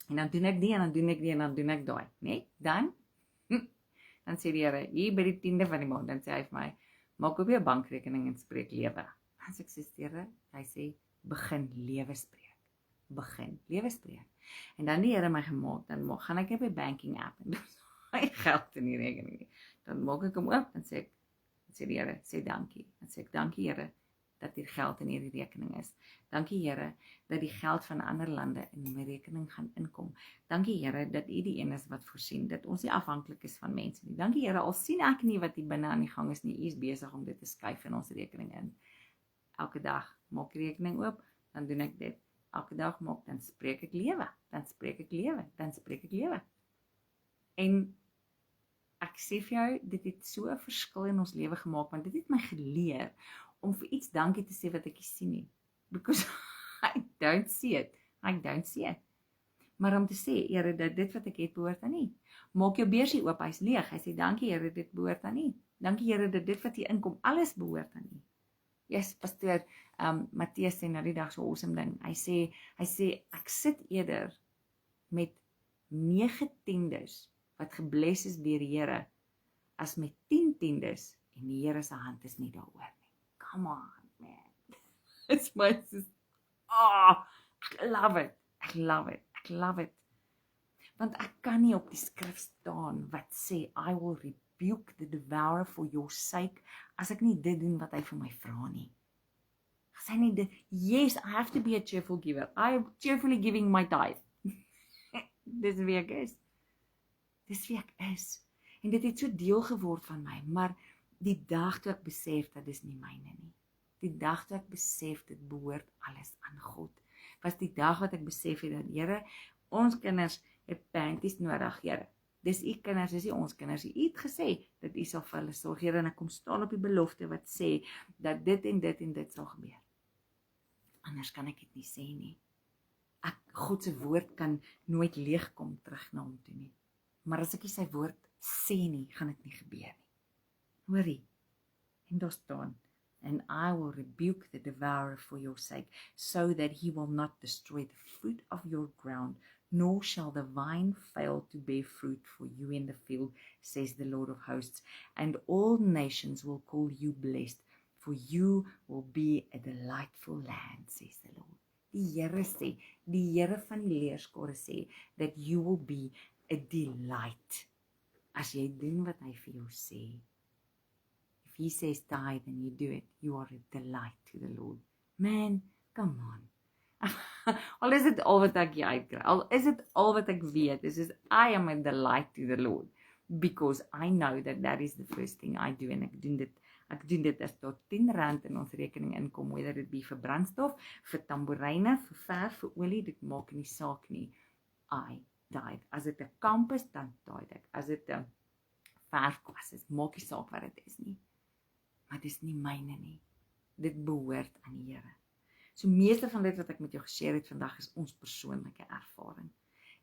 en dan doen ek die en dan doen ek die en dan doen ek daai, né? Dan sê die Here, hier by die 10de van die maand, dan sê hy vir my, maak op jou bankrekening en spreek lewe. As ek sê, Here, hy sê, begin lewe spreek. Begin lewe spreek. En dan die Here my gemaak, dan gaan ek op die banking app en doen my geld in die rekening nie. Dan maak ek hom oop en sê die Here, sê dankie. Dan sê ek, dankie Here, dat hier geld in hierdie rekening is. Dankie Here, dat die geld van ander lande in my rekening gaan inkom. Dankie Here, dat U die een is wat voorsien, dat ons nie afhanklik is van mense nie. Dankie Here, al sien ek nie wat hier binne aan die gang is nie, U is besig om dit te skuif in ons rekening in. Elke dag maak die rekening oop, dan doen ek dit. Elke dag maak, dan spreek ek lewe, dan spreek ek lewe, dan spreek ek lewe. En ek sê vir jou, dit het so 'n verskil in ons lewe gemaak, want dit het my geleer om vir iets dankie te sê wat ek nie sien nie. Because I don't see it. I don't see it. Maar om te sê, Here, dat dit wat ek het behoort aan U. Maak jou beursie oop, hy's leeg. Hy sê, dankie Here, dit behoort aan U. Dankie Here, dat dit wat hier inkom, alles behoort aan U. Yes, pastoor, Matthias sê nou die dag so awesome ding. Hy sê, ek sit eerder met 9 tiendes wat gebless is deur die Here, as met 10 tiendes en die Here se hand is nie daaroor nie. Come on, man. It's my just, ek love it. Ek love it. Ek love it. Want ek kan nie op die skrif staan wat sê, I will rebuke the devourer for your sake, as ek nie dit doen wat hy vir my vra nie. As hy nie dit, yes, I have to be a cheerful giver. I am cheerfully giving my tithe. Dis wie ek is. Dis wie ek is. En dit het so deel geword van my, maar die dag toe ek besef dat dis nie myne nie. Die dag toe ek besef dit behoort alles aan God. Was die dag wat ek besef het dat Here, ons kinders het panties nodig, Here. Dis U kinders, dis nie ons kinders. U het gesê dat U sal vir hulle sorg, Here, en ek kom staan op die belofte wat sê dat dit en dit en dit sal gebeur. Anders kan ek dit nie sê nie. God se woord kan nooit leeg kom terug na hom toe nie. Maar as ek nie sy woord sê nie, gaan dit nie gebeur nie. Hoorie, en daar staan, and I will rebuke the devourer for your sake, so that he will not destroy the fruit of your ground, nor shall the vine fail to bear fruit for you in the field, says the Lord of hosts, and all nations will call you blessed, for you will be a delightful land, says the Lord. Die Here sê, die Here van die leerskare sê, that you will be a delight, as jy doen wat hy vir jou sê. If he says tithe and you do it, you are a delight to the Lord. Man, come on. Al is dit al wat ek uitkry, al is dit al wat ek weet, is I am a delight to the Lord, because I know that is the first thing I do, en ek doen dit as daar R10 in ons rekening inkom, whether dit be vir brandstof, vir tamboeryne, vir verf, vir olie, dit maak nie saak nie. I tithe. As dit 'n kamp is, dan tithe ek. As dit 'n verfkwas is, maak nie saak wat dit is nie. Maar dit is nie myne nie. Dit behoort aan die Here. So meeste van dit wat ek met jou geshare het vandag is ons persoonlike ervaring.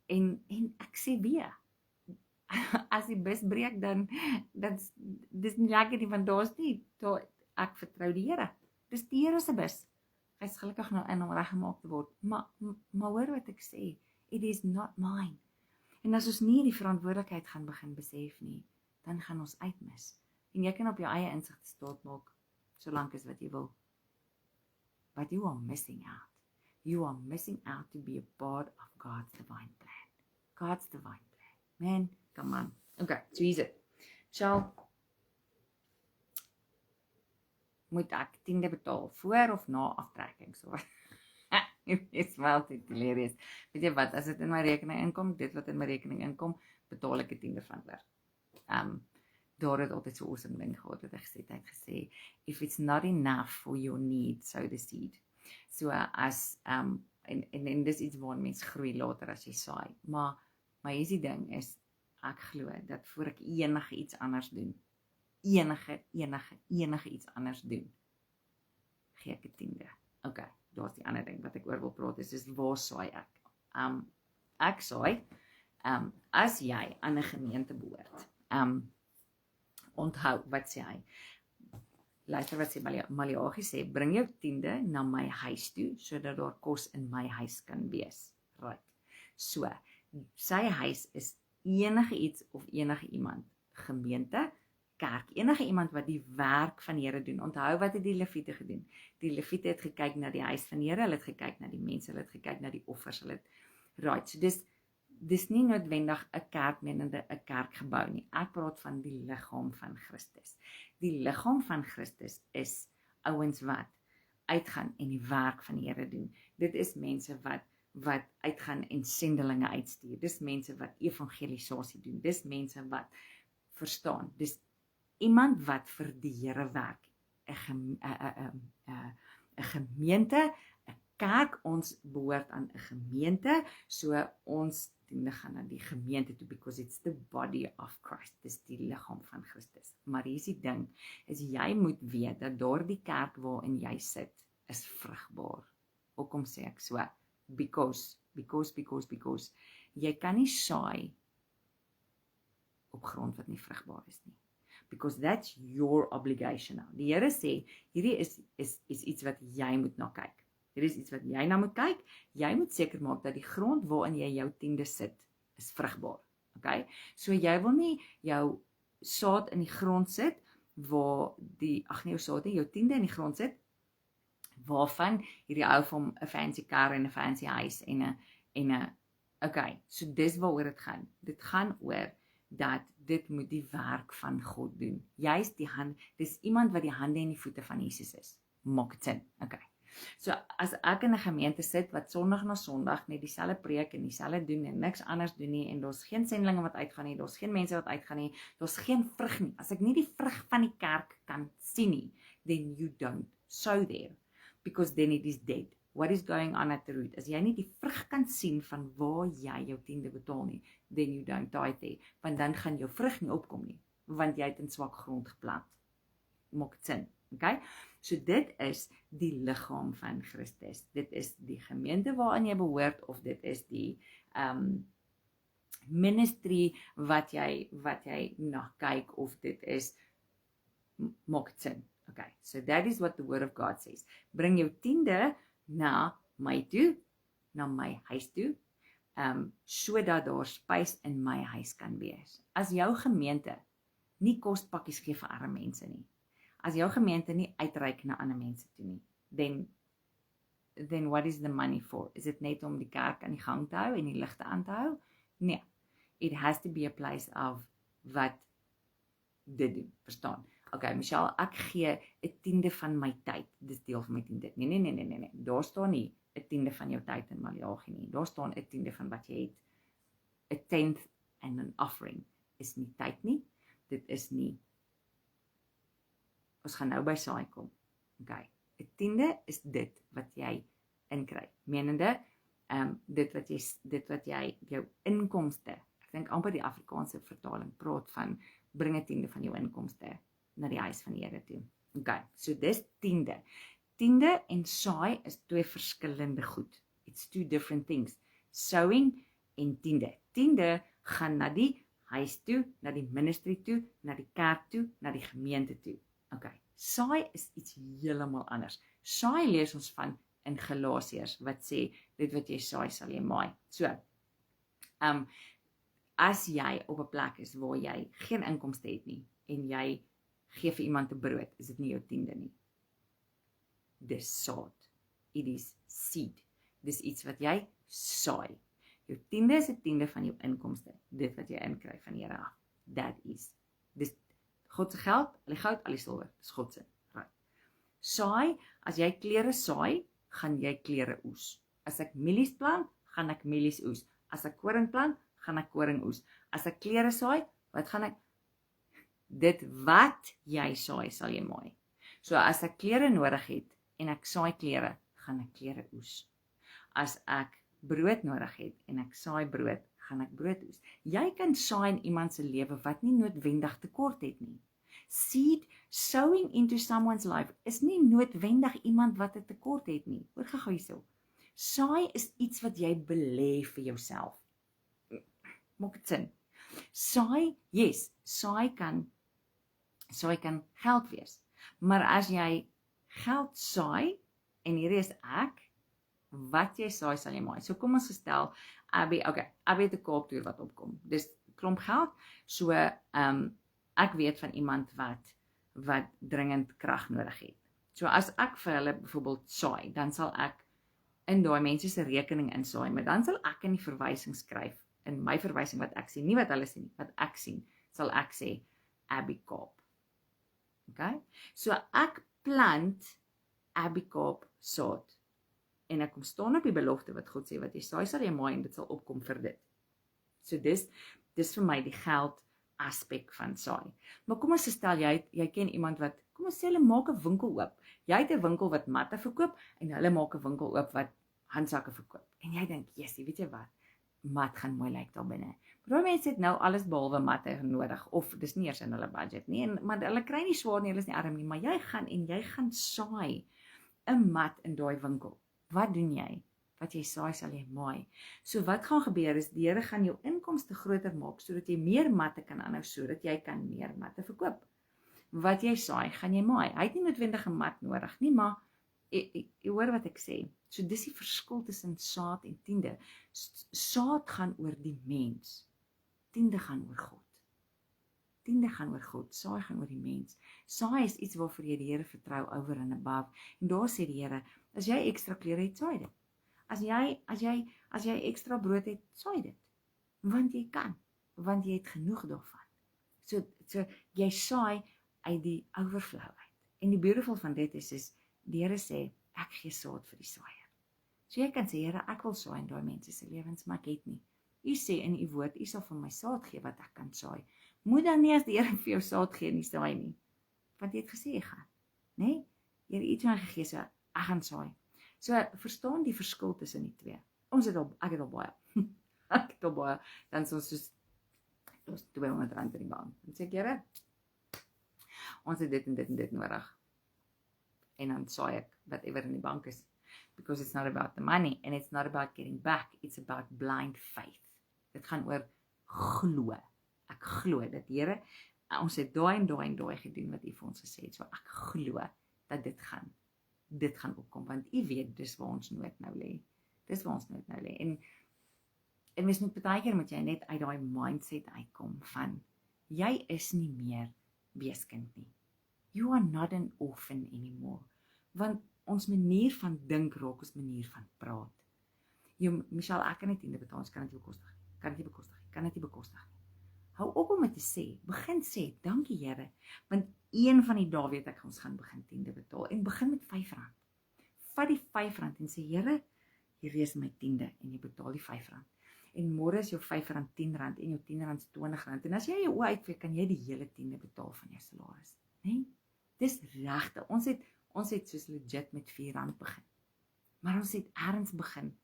En ek sê weer, as die bus breek, dan dis nie lekker nie, want daar's nie, ek vertrou die Here. Dis die Here se bus. Hy is gelukkig nou in om reggemaak te word. Maar hoor wat ek sê, it is not mine. En as ons nie die verantwoordelikheid gaan begin besef nie, dan gaan ons uitmis. En jy kan op jou eie insig staat maak, solank as wat jy wil. But you are missing out. You are missing out to be a part of God's divine plan. God's divine plan. Man, come on. Okay, so hier's dit. Shall, moet ek 10de betaal, voor of na aftrekking? So, it's wel hilarious. Weet jy wat, as dit in my rekening inkom, dit wat in my rekening inkom, betaal ek 'n 10de van oor. Daar het altyd so awesome ding gehad, wat ek gesê, if it's not enough for your need, sow the seed. So as, en dis iets waar mens groei later as jy saai. Maar hier is die ding is, ek glo dat voor ek enige iets anders doen, enige iets anders doen, gee ek 'n 10de. Okay, daar's die ander ding wat ek oor wil praat, is waar saai ek? Ek saai, as jy aan 'n gemeente behoort, onthou, wat sê hy? Luister wat sê Maleagi sê, bring jou 10de na my huis toe, sodat daar kos in my huis kan wees. Right. So, sy huis is enige iets of enige iemand, gemeente, kerk, enige iemand wat die werk van die Here doen. Onthou wat het die Lewiete gedoen? Die Lewiete het gekyk na die huis van die Here, hulle het gekyk na die mense, hulle het gekyk na die offers, hulle het, right, so dis nie noodwendig 'n kerk menende 'n kerkgebou nie. Ek praat van die liggaam van Christus. Die liggaam van Christus is ouens wat uitgaan en die werk van die Here doen. Dit is mense wat uitgaan en sendelinge uitstuur. Dis mense wat evangelisasie doen. Dis mense wat verstaan. Dis iemand wat vir die Here werk. 'n gemeente, 'n kerk, ons behoort aan 'n gemeente, so ons tiende gaan na die gemeente toe, because it's the body of Christ. Dis die liggaam van Christus. Maar hier is die ding, is jy moet weet dat daardie kerk waarin jy sit, is vrugbaar. Hoekom sê ek so? Because, jy kan nie saai op grond wat nie vrugbaar is nie. Because that's your obligation now. Die Here sê, hierdie is iets wat jy moet na kyk. Hier is iets wat jy na moet kyk. Jy moet seker maak dat die grond waarin jy jou 10de sit, is vrugbaar. Okay? So jy wil nie jou saad in die grond sit, waar jou saad nie, jou 10de in die grond sit, waarvan hierdie ou van 'n fancy kar en 'n fancy huis en 'n okay, so dis waaroor dit gaan. Dit gaan oor dat dit moet die werk van God doen. Juist dis iemand wat die hande en die voete van Jesus is. Maak dit sin? Okay. So as ek in 'n gemeente sit wat Sondag na Sondag net dieselfde preek en dieselfde doen en niks anders doen nie, en daar's geen sendlinge wat uitgaan nie, daar's geen mense wat uitgaan nie, daar's geen vrug nie. As ek nie die vrug van die kerk kan sien nie, then you don't sow there, because then it is dead. What is going on at the root? As jy nie die vrug kan sien van waar jy jou 10de betaal nie, then you don't tithe there, want dan gaan jou vrug nie opkom nie, want jy het in swak grond geplant. Maak dit sin, okay? So dit is die liggaam van Christus. Dit is die gemeente waarin jy behoort, of dit is die ministry wat jy na kyk, of dit is, maak dit sin. Okay, so that is what the word of God says. Bring jou 10de na my toe, na my huis toe, sodat daar spys in my huis kan wees. As jou gemeente nie kospakkies gee vir arme mense nie, as jou gemeente nie uitreik na ander mense toe nie, then what is the money for? Is dit net om die kerk aan die gang te hou en die ligte aan te hou? Nee, it has to be a place of wat dit doen, verstaan? Okay, Michelle, ek gee 'n 10de van my tyd, dis deel van my 10de. Nee, daar staan nie 'n 10de van jou tyd in Maleagi nie, daar staan 'n 10de van wat jy het. 'n 10th and an offering is nie tyd nie, dit is nie, ons gaan nou by saai kom, okay, 'n 10de is dit wat jy inkry, menende, dit wat jy, jou inkomste, ek dink amper die Afrikaanse vertaling praat van, bring 'n 10de van jou inkomste, na die huis van die Here toe. Okay, so dis 10de. 10de en saai is twee verskillende goed. It's two different things. Sowing en 10de. 10de gaan na die huis toe, na die ministry toe, na die kerk toe, na die gemeente toe. Okay, saai is iets heeltemal anders. Saai lees ons van in Galasiërs wat sê, dit wat jy saai sal jy maai. So, as jy op 'n plek is waar jy geen inkomste het nie, en jy gee vir iemand 'n brood, is dit nie jou 10de nie. Dis saad. It is seed. Dis iets wat jy saai. Jou 10de is 'n 10de van jou inkomste. Dit wat jy inkry van die Here af. That is. Dis God se geld, al die goud, al die silwer. Dis God se. Right. Saai, as jy klere saai, gaan jy klere oes. As ek mielies plant, gaan ek mielies oes. As ek koring plant, gaan ek koring oes. As ek klere saai, wat gaan ek? Dit wat jy saai, sal jy maai. So as ek klere nodig het, en ek saai klere, gaan ek klere oes. As ek brood nodig het, en ek saai brood, gaan ek brood oes. Jy kan saai in iemand se lewe wat nie noodwendig tekort het nie. Seed sowing into someone's life is nie noodwendig iemand wat 'n tekort het nie. Hoor gou hierso. Saai is iets wat jy belê vir jouself. Maak dit sin? Saai kan geld wees. Maar as jy geld saai, en hierdie is ek, wat jy saai sal jy maai. So kom ons gestel, Abby het 'n Kaaptoer wat opkom. Dis klomp geld. So ek weet van iemand wat dringend krag nodig het. So as ek vir hulle byvoorbeeld saai, dan sal ek in daai mense se rekening insaai, maar dan sal ek in die verwysing skryf, in my verwysing wat ek sien, nie wat hulle sien nie, wat ek sien, sal ek sê Abby Kaap. Okay? So ek plant Abby Kaap saad en ek kom staan op die belofte wat God sê, wat jy saai sal jy maai en dit sal opkom vir dit. So dis vir my die geld aspek van saai. Maar kom ons stel jy ken iemand wat, kom ons sê hulle maak 'n winkel oop. Jy het 'n winkel wat matte verkoop en hulle maak 'n winkel oop wat handsakke verkoop. En jy dink, "Jessie, weet jy wat? Mat gaan mooi lyk daar binne." Maar mense het nou alles behalwe matte nodig of dis nie eers in hulle budget nie. Maar hulle kry nie swaar nie, hulle is nie arm nie, maar jy gaan saai 'n mat in daai winkel. Wat doen jy? Wat jy saai sal jy maai. So wat gaan gebeur is die Here gaan jou inkomste groter maak sodat jy meer matte kan aanhou sodat jy kan meer matte verkoop. Wat jy saai, gaan jy maai. Hy het nie noodwendig 'n mat nodig nie, maar jy hoor wat ek sê. So dis die verskil tussen saad en tiende. Saad gaan oor die mens. Tiende gaan oor God. Tiende gaan oor God, saai gaan oor die mens. Saai is iets waarvoor jy die Here vertrou over and above. En daar sê die Here, as jy ekstra klere het, saai dit. As jy ekstra brood het, saai dit. Want jy kan, want jy het genoeg daarvan. So jy saai uit die overflow uit. En die beautiful van dit is die Here sê, ek gee saad vir die saaier. So jy kan sê, Here, ek wil saai in daai mense se lewens, maar ek het nie. U sê in u woord, u sal vir my saad gee wat ek kan saai. Moet dan nie as die Here vir jou saad gee nie saai nie. Want jy het gesê jy gaan, né? Jy het iets aan gegee, so ek gaan saai. So verstaan die verskil tussen die twee. Ek het al baie. Ek het al baie. Dan is ons soos R200 in die bank. Dan sê ek, Here, ons het dit en dit en dit nodig. En dan saai ek whatever in die bank is. Because it's not about the money and it's not about getting back. It's about blind faith. Dit gaan oor glo. Ek glo dat Here, ons het daai en daai gedoen wat U vir ons gesê het. So ek glo dat dit gaan opkom, want U weet dis waar ons nood nou lê. Dis waar ons nood nou lê. En mens moet baie keer moet jy net uit daai mindset uitkom van jy is nie meer weeskind nie. You are not an orphan anymore. Want ons manier van dink raak ons manier van praat. Michelle, ek kan nie tiende betaal, kan dit nie bekostig. Hou op om dit te sê, begin sê, dankie Here, want een van die dae weet ek, ons gaan begin tiende betaal, en begin met R5. Vat die R5 en sê, Here, hier is my tiende, en jy betaal die R5. En môre is jou R5 R10 en jou R10 R20, en as jy jou oë uitvee, kan jy die hele tiende betaal van jou salaris. Nee? Dis regte, ons het soos legit met R4 begin, maar ons het ergens begin,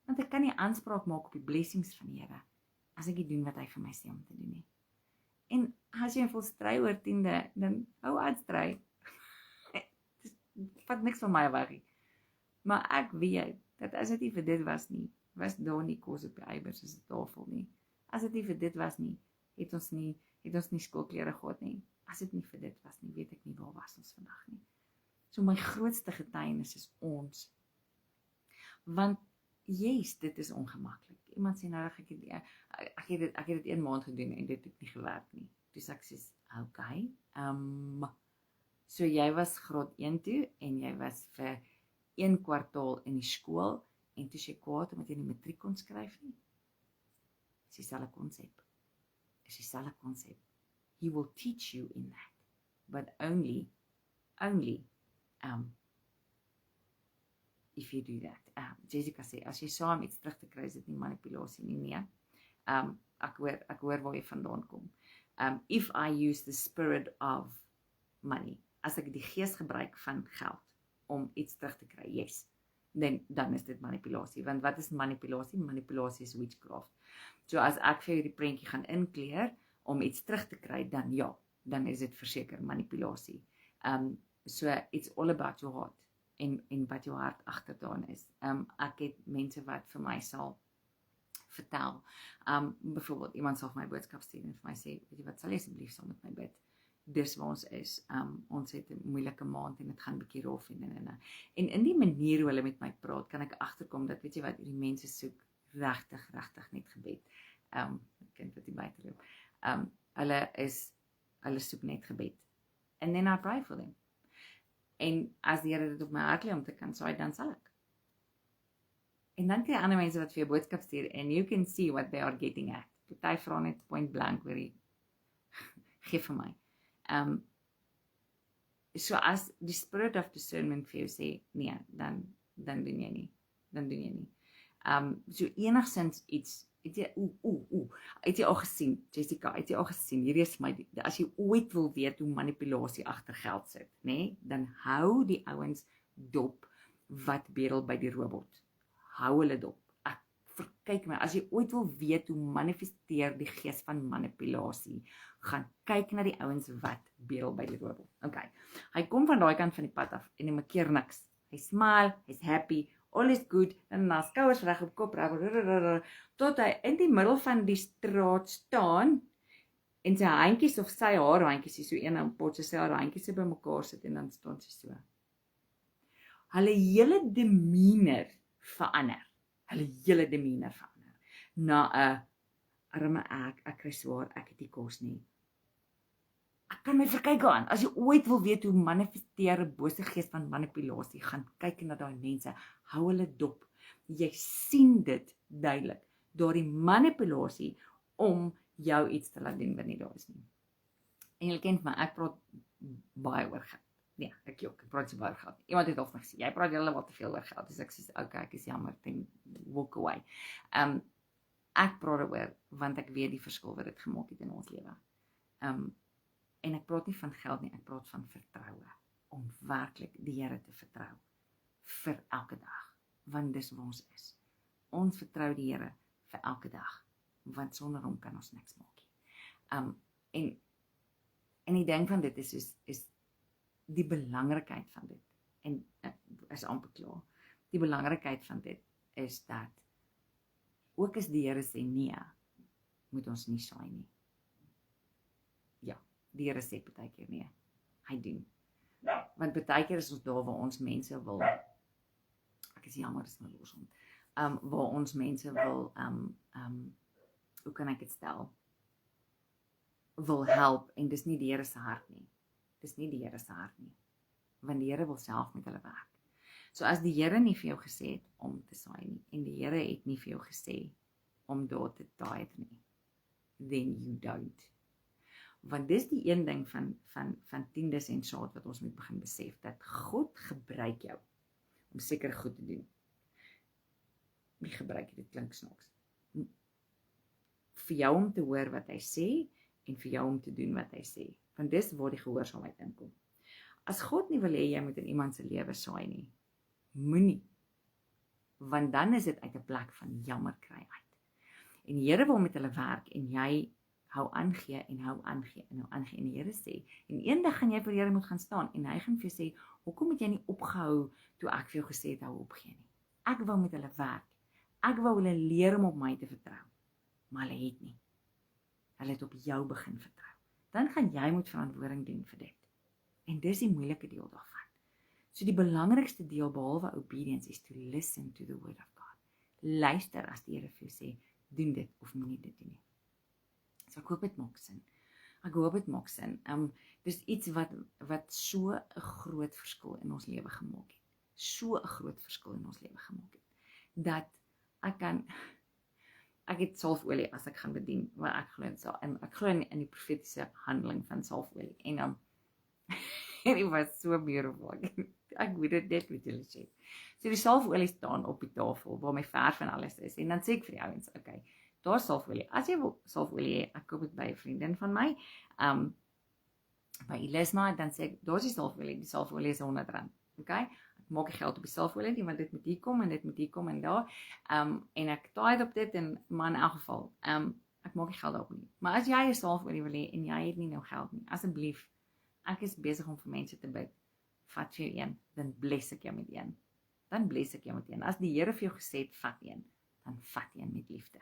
want ek kan nie aanspraak maak op die blessings van die Here, as ek nie doen wat hy vir my sê om te doen nie. En as jy wil stry oor tiende, dan hou aan stry. Vat niks van my weg nie. Maar ek weet, dat as dit nie vir dit was nie, was daar nie kos op die eiers soos 'n tafel nie. As dit nie vir dit was nie, het ons nie skoolklere gehad nie. As dit nie vir dit was nie, weet ek nie waar was ons vandag nie. So my grootste getuienis is ons. Want dit is ongemaklik. Iemand sê nou, ek het dit 1 maand gedoen en dit het nie gewerk nie. Dus ek sê, okay, so jy was graad 1 toe en jy was vir 1 kwartaal in die skool en toe jy kwaad omdat jy nie matriek kon skryf nie. Is dieselfde konsep. He will teach you in that, but only if you do that. Jessica sê, as jy saam iets terug te kry, is dit nie manipulasie nie, nee. Ek hoor waar jy vandaan kom. If I use the spirit of money, as ek die gees gebruik van geld, om iets terug te kry, yes. dan is dit manipulasie. Want wat is manipulasie? Manipulasie is witchcraft. So as ek vir jou die prentjie gaan inkleer om iets terug te kry, dan ja, dan is dit verseker manipulasie. So it's all about your heart en wat jou hart agterdaan is. Ek het mense wat vir my sal vertel. Byvoorbeeld iemand sal vir my boodskap stuur en vir my sê, weet jy wat, sal jy asseblief saam met my bid? Dis waar ons is. Ons het 'n moeilike maand en dit gaan bietjie rof en in die manier hoe hulle met my praat, kan ek agterkom dat weet jy wat, hierdie mense soek regtig net gebed. Kind wat die buite loop. Hulle soek net gebed. And then I pray for them. En as die Here dit op my hart lê om te kan saai, dan sal ek. En dan kry jy ander mense wat vir jou boodskap stuur and you can see what they are getting at. Party vra net point blank weer gee vir my. So as die spirit of discernment vir jou sê, nee, dan doen jy nie. So enigsins iets, het jy al gesien, Jessica, het jy al gesien, hierdie is my, as jy ooit wil weet hoe manipulasie agter geld sit, nee, dan hou die ouens dop wat bedel by die robot. Hou hulle dop. Kyk my, as jy ooit wil weet hoe manifesteer die gees van manipulasie, gaan kyk na die ouens wat bedel by die robot. Okay. Hy kom van daai kant van die pad af en hy maak keer niks. Hy smile, hy's happy, all is good, en na skouers reg op kop reg, tot hy in die middel van die straat staan en sy handjies of sy haar handjies, so een en pot sy haar handjies by mekaar sit en dan staan sy so. Hulle hele demeanor verander. Na 'n arme ek kry swaar, ek het nie kos nie. Ek kan my verkyk aan. As jy ooit wil weet hoe manifesteer 'n bose gees van manipulasie, gaan kyk na daai mense, hou hulle dop. Jy sien dit duidelik. Daardie manipulasie om jou iets te laat doen wat nie daar is nie. En jy ken my, ek praat baie oor geld. Nee, ek praat so baie oor geld. Iemand het al vir my gesê, jy praat julle wat te veel oor geld. Dus ek sê, okay, ek is jammer, then walk away. Ek praat oor, want ek weet die verskil wat dit gemaak het in ons lewe. En ek praat nie van geld nie, ek praat van vertroue. Om werklik die Here te vertrou. Vir elke dag. Want dis waar ons is. Ons vertrou die Here vir elke dag. Want sonder hom kan ons niks maak nie. En die ding van dit is die belangrikheid van dit. En is amper klaar. Die belangrikheid van dit is dat ook as die Here sê nee, moet ons nie saai nie. Ja, die Here sê partykeer nee. Hy doen. Want partykeer is ons daar waar ons mense wil, ek is jammer, is my loshond, waar ons mense wil, hoe kan ek dit stel, wil help, en dis nie die Here se hart nie. Dis nie die Here se hart nie. Want die Here wil self met hulle werk. So as die Here nie vir jou gesê het om te saai nie, en die Here het nie vir jou gesê om daar te tithe nie, then you don't. Want dis die een ding van tiendes en saad wat ons moet begin besef, dat God gebruik jou om seker goed te doen. Nie gebruik, dit klink snaaks. Vir jou om te hoor wat hy sê, en vir jou om te doen wat hy sê. Want dis waar die gehoorsaamheid inkom. As God nie wil hê jy moet in iemand se lewe saai nie, moenie. Want dan is dit uit 'n plek van jammer kry uit. En die Here wil met hulle werk, en jy hou aangee, en hou aangee, en hou aangee, en die Here sê, en eendag gaan jy vir die Here moet gaan staan, en hy gaan vir jou sê, hoekom het jy nie opgehou, toe ek vir jou gesê het, hou opgee nie. Ek wou met hulle werk, ek wou hulle leer om op my te vertrou, maar hulle het nie. Hulle het op jou begin vertrou. Dan gaan jy moet verantwoording doen vir dit. En dis die moeilike deel daarvan. So die belangrikste deel behalwe obedience is to listen to the word of God. Luister as die Here vir jou sê, doen dit of moenie dit doen nie. So ek hoop dit maak sin. Dis iets wat so 'n groot verskil in ons lewe gemaak het. So 'n groot verskil in ons lewe gemaak het. Dat ek het salfolie as ek gaan bedien, maar ek glo in die profetiese handeling van salfolie. En it was so beautiful. Ek weet dit net met julle sê. So die salfolie staan op die tafel, waar my verf en alles is. En dan sê ek vir die ouens, okay, daar is salfolie. As jy wil salfolie hê, ek koop dit by 'n vriendin van my, by Elisma, dan sê ek, daar is die salfolie is R100. Okay? Ek maak nie geld op die salfolie nie, want dit moet hier kom en dit moet hier kom en daar. En ek tithe op dit en maar in elk geval, ek maak nie geld daarop nie. Maar as jy 'n salfolie wil hê en jy het nie nou geld nie, asseblief, ek is besig om vir mense te bid. Vat vir jou een, dan bless ek jou met een. Dan bless ek jou met een. As die Here vir jou gesê het, vat een, dan vat een met liefde.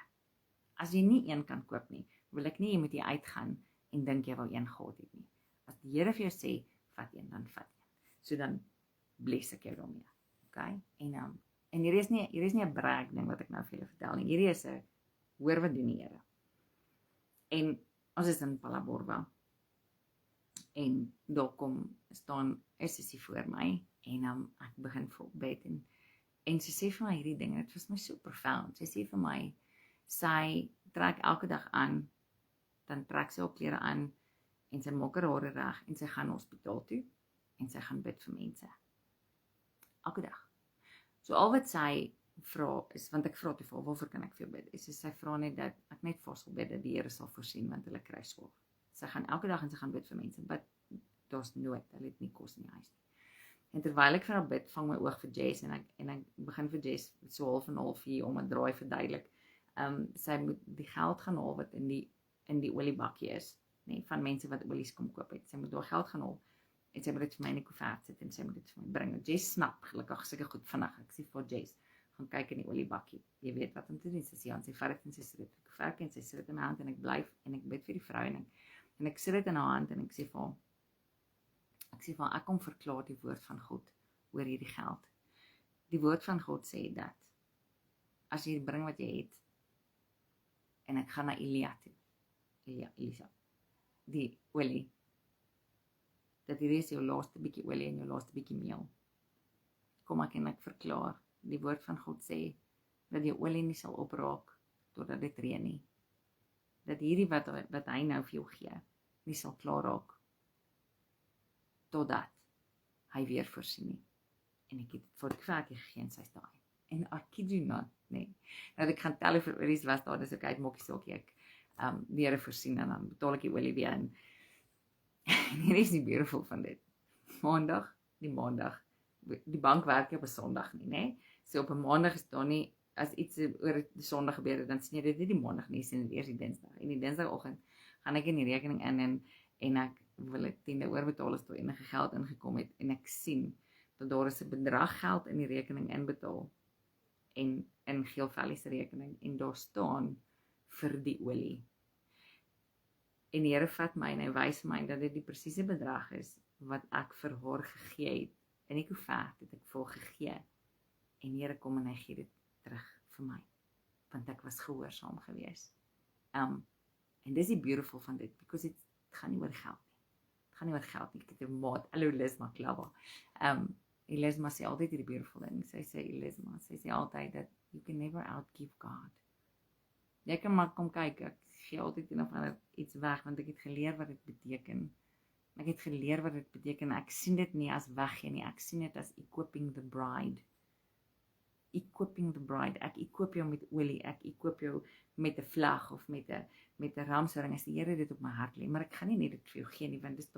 As jy nie een kan koop nie, wil ek nie jy moet hier uitgaan en dink jy wil een gehad het nie. As die Here vir jou sê, vat een, dan vat een. So dan bless ek jou daarmee. Okay? En hier is nie 'n brag ding wat ek nou vir julle vertel nie. Hierdie is 'n hoor wat doen die Here. En ons is in Palaborwa. En daar staan 'n sussie voor my en ek begin voorbid en sy sê vir my hierdie ding, dit was my so profound. Sy sê vir my, sy trek elke dag aan, dan trek sy haar klere aan en sy maak haar hare reg en sy gaan hospitaal toe en sy gaan bid vir mense. Elke dag. So al wat sy vra is, want ek vra toe vir haar, waarvoor kan ek vir jou bid? Sy vra net dat ek net vir haar sal bid dat die Here sal voorsien want hulle kry swaar. Sy gaan elke dag en sy gaan bid vir mense, maar daar's nood, hulle het nie kos in die huis nie. En terwyl ek vir haar bid, vang my oog vir Jess en ek begin vir Jess so half en half hier om 'n draai verduidelik. Sy moet die geld gaan haal wat in die oliebakkie is, nee, van mense wat olies kom koop het. Sy moet daar geld gaan haal en sy moet dit vir my in die koevert sit en sy moet dit vir my bring. Jess snap gelukkig seker goed vinnig. Ek sê vir Jess, gaan kyk in die oliebakkie. Jy weet wat om te doen. Sy sê, sy vat dit en sy sit dit in die koevert en sy sit dit in my hand en ek blyf en ek bid vir die vrou en ek sit dit in haar hand en ek sê vir haar, ek kom verklaar die woord van God oor hierdie geld. Die woord van God sê dat as jy bring wat jy het en ek gaan na Elisa, die olie, dat hierdie is jou laaste bietjie olie en jou laaste bietjie meel. Kom ek en ek verklaar, die woord van God sê dat jou olie nie sal opraak totdat dit reën nie. Dat hierdie wat hy nou vir jou gee, nie sal klaar raak totdat hy weer voorsien nie. En ek het vir die kwartjie gegee en sy's daai. En I kid you not, nee. Nou ek gaan tel hoeveel olies was daar, dis ok, ek maak nie saak nie, ek die Here voorsien en dan betaal ek die olie weer in. En hier is die beautiful van dit. Die bank werk nie op 'n Sondag nie, né? So op 'n Maandag is daar nie, as iets oor die Sondag gebeur het, dan sien jy dit nie die Maandag nie, sien dit eers die Dinsdag. En die Dinsdagoggend gaan ek in die rekening in en ek wil dit 10de oorbetaal as daar enige geld ingekom het en ek sien dat daar is 'n bedrag geld in die rekening inbetaal en in Geel Valley se rekening en daar staan vir die olie. En die Here vat my en hy wys my dat dit die presiese bedrag is wat ek vir haar gegee het. In die koevert het ek vir haar gegee. En die Here kom en hy gee dit terug vir my. Want ek was gehoorsaam gewees. En dis die beautiful van dit, because het gaan nie oor geld nie. Het gaan nie oor geld nie. Ek het 'n maat, hallo Lisma Klava. Lisma sê altyd hierdie beautiful ding. Sy sê altyd dat you can never outgive God. Jy kan maar kom kyk, ek gee altyd een of ander iets weg, want ek het geleer wat dit beteken. Ek sien dit nie as weggee nie, ek sien dit as equipping the bride. Ek equip jou met olie, ek equip jou met 'n vlag of met 'n ramshoring, as die Here dit op my hart lê, maar ek gaan nie net dit vir jou gee nie, want dit is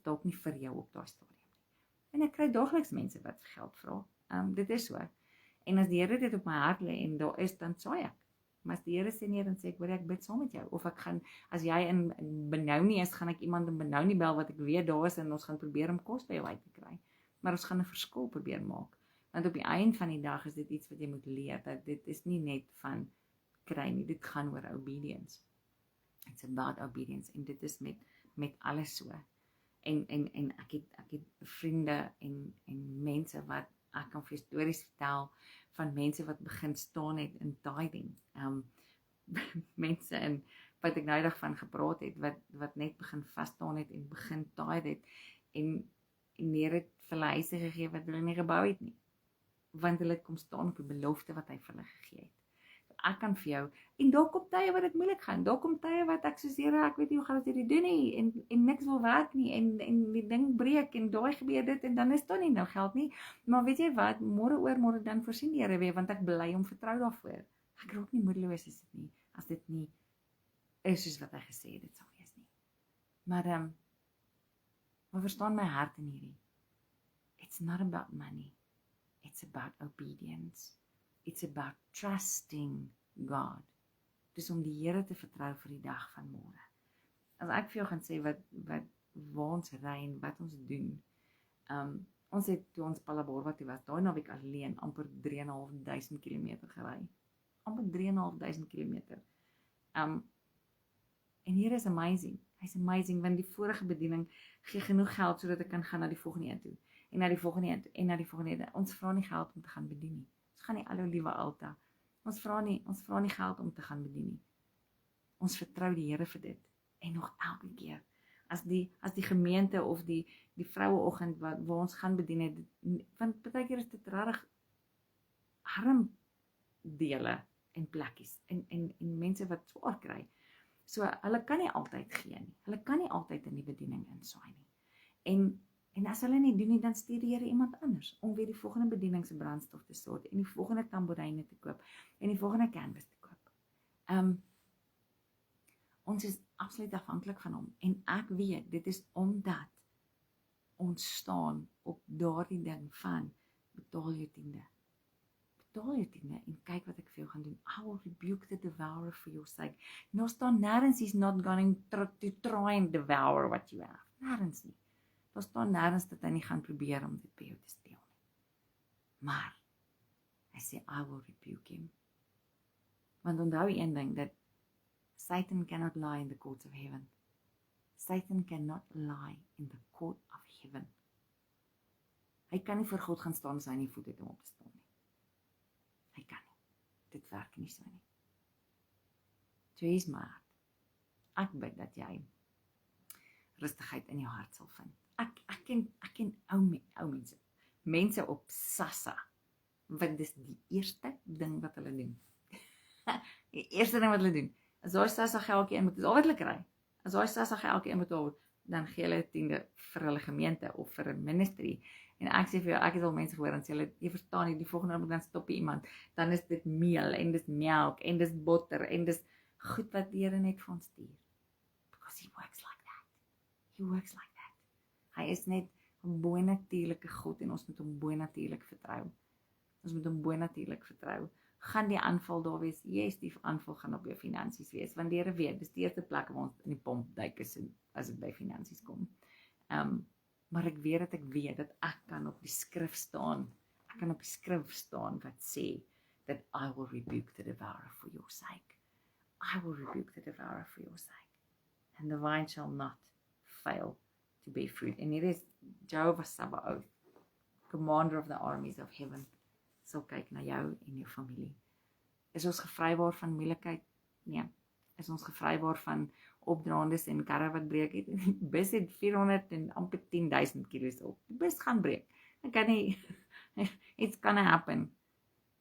dalk nie vir jou op daai stadium nie. En ek kry daagliks mense wat vir geld vra. Dit is so. En as die Here dit op my hart lê en daar is, dan saai ek. Maar as die Here sê nee, dan sê ek, hoor ek bid saam met jou. Of ek gaan, as jy in Benoni is, gaan ek iemand in Benoni bel wat ek weet daar is en ons gaan probeer om kos by jou uit te kry. Maar ons gaan 'n verskil probeer maak. Want op die einde van die dag is dit iets wat jy moet leer, dat dit is nie net van kry nie, dit gaan oor obedience. It's about obedience, en dit is met alles so. En ek het vriende en mense wat, ek kan vir stories vertel, van mense wat begin staan het in tithing. Mense wat ek nou dag van gepraat het, wat net begin vasstaan het en begin tithe het, en die Here het vir hulle huise gegee wat hulle nie gebou het nie. Want hulle het kom staan op die belofte wat hy vir hulle gegee het. Ek kan vir jou, en daar kom tye wat dit moeilik gaan, daar kom tye wat ek soos Here, ek weet nie hoe gaan dit doen nie, en niks wil werk nie, en die ding breek, en daai gebeur dit, en dan is daar nie nou geld nie, maar weet jy wat, môre dan voorsien die Here weer, want ek bly om vertrou daarvoor. Ek raak nie moedeloos as dit nie is soos wat hy gesê het, dit sal wees nie. Maar verstaan my hart in hierdie. It's not about money. It's about obedience. It's about trusting God. Dis om die Here te vertrou vir die dag van môre. As ek vir jou gaan sê waar ons ry en wat ons doen. Ons het toe ons Palaborwa toe was, daai naweek alleen amper 3.500 kilometer gery. Amper 3.500 kilometer. En hier is amazing. Hy's amazing, want die vorige bediening gee genoeg geld sodat ek kan gaan na die volgende een toe. En na die volgende een toe, en na die volgende een. Ons vra nie geld om te gaan bedien nie. Ons gaan nie alle liewe Alta. Ons vra nie geld om te gaan bedien nie. Ons vertrou die Here vir dit. En nog elke keer. As die gemeente of die vroueoggend waar ons gaan bedien het, want partykeer is dit regtig arm dele en plekkies en mense wat swaar kry. So hulle kan nie altyd gee nie. Hulle kan nie altyd in die bediening insaai nie. En as hulle nie doen nie, dan stuur die Here iemand anders om weer die volgende bediening se brandstof te sort en die volgende tamboerine te koop en die volgende canvas te koop. Ons is absoluut afhanklik van hom en ek weet dit is omdat ons staan op daardie ding van betaal jou tiende. Betaal jou tiende en kyk wat ek vir jou gaan doen. I will rebuke the devourer for your sake. Nou staan nêrens he's not going to try and devour what you have. Nêrens nie. Daar staan nêrens dat hy nie gaan probeer om dit by jou te steel nie. Maar hy sê I will rebuke him. Want onthou een ding dat Satan cannot lie in the courts of heaven. Satan cannot lie in the court of heaven. Hy kan nie voor God gaan staan as hy nie voet het om op te staan nie. Hy kan nie. Dit werk nie so nie. So is maar. Ek bid dat jy rustigheid in jou hart sal vind. Ek ken ou mense op Sassa, want dis die eerste ding wat hulle doen. Die eerste ding wat hulle doen. As daai Sassa geldjie in moet, dis al wat hulle kry. As daai Sassa geldjie in moet word, dan gee hulle 10de vir hulle gemeente of vir 'n ministry. En ek sê vir jou, ek het al mense gehoor en sê hulle, jy verstaan nie, die volgende oomblik dan stop jy iemand, dan is dit meel en dis melk en dis botter en dis goed wat die Here net vir ons stuur. Because he works like that. He works like that. Hy is net 'n bo-natuurlike God en ons moet hom bo-natuurlik vertrou. Ons moet hom bo-natuurlik vertrou. Gaan die aanval daar wees? Yes, die aanval gaan op jou finansies wees, want die Here weet, dis die eerste plek waar ons in die pomp duik is as dit by finansies kom. Maar ek weet dat ek kan op die skrif staan. Ek kan op die skrif staan wat sê that I will rebuke the devourer for your sake. I will rebuke the devourer for your sake. And the vine shall not fail to bear fruit. En hier is Jehovah Sabaoth, commander of the armies of heaven, sal kyk na jou en jou familie. Is ons gevrywaar van moeilikheid? Nee. Is ons gevrywaar van opdraandes en karre wat breek het? Die bus het 400 en amper 10.000 kilos op. Die bus gaan breek. Ek kan nie, it's gonna happen.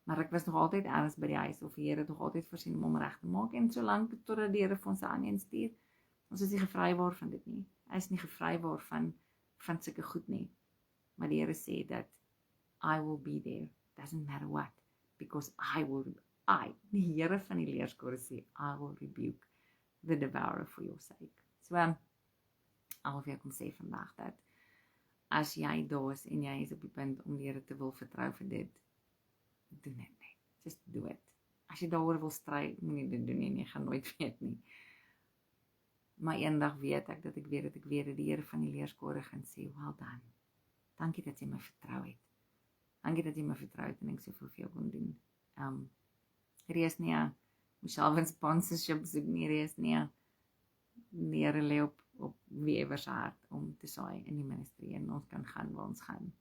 Maar ek was nog altyd ergens by die huis, of die Here het nog altyd voorsien om hom reg te maak, en solank totdat die Here vir ons 'n ander stuur, ons is nie gevrywaar van dit nie. Hy is nie gevrywaar van sulke goed nie. Maar die Here sê dat I will be there, doesn't matter what, because die Here van die leerskare sê, I will rebuke the devourer for your sake. So, al vir jou kom sê vandag dat, as jy daar is en jy is op die punt om die Here te wil vertrou vir dit, doen dit net. Just do it. As jy daaroor wil stry, moenie dit doen nie, jy gaan nooit weet nie. Maar eendag weet ek dat die Here van die leerskare gaan sê, well done. Dankie dat jy my vertrou het. Dankie dat jy my vertrou het en ek soveel vir jou kon doen. Rees nie, myself in sponsorship soek nie, rees nie. Die Here lê op wieewer se hart om te saai in die ministry en ons kan gaan waar ons gaan.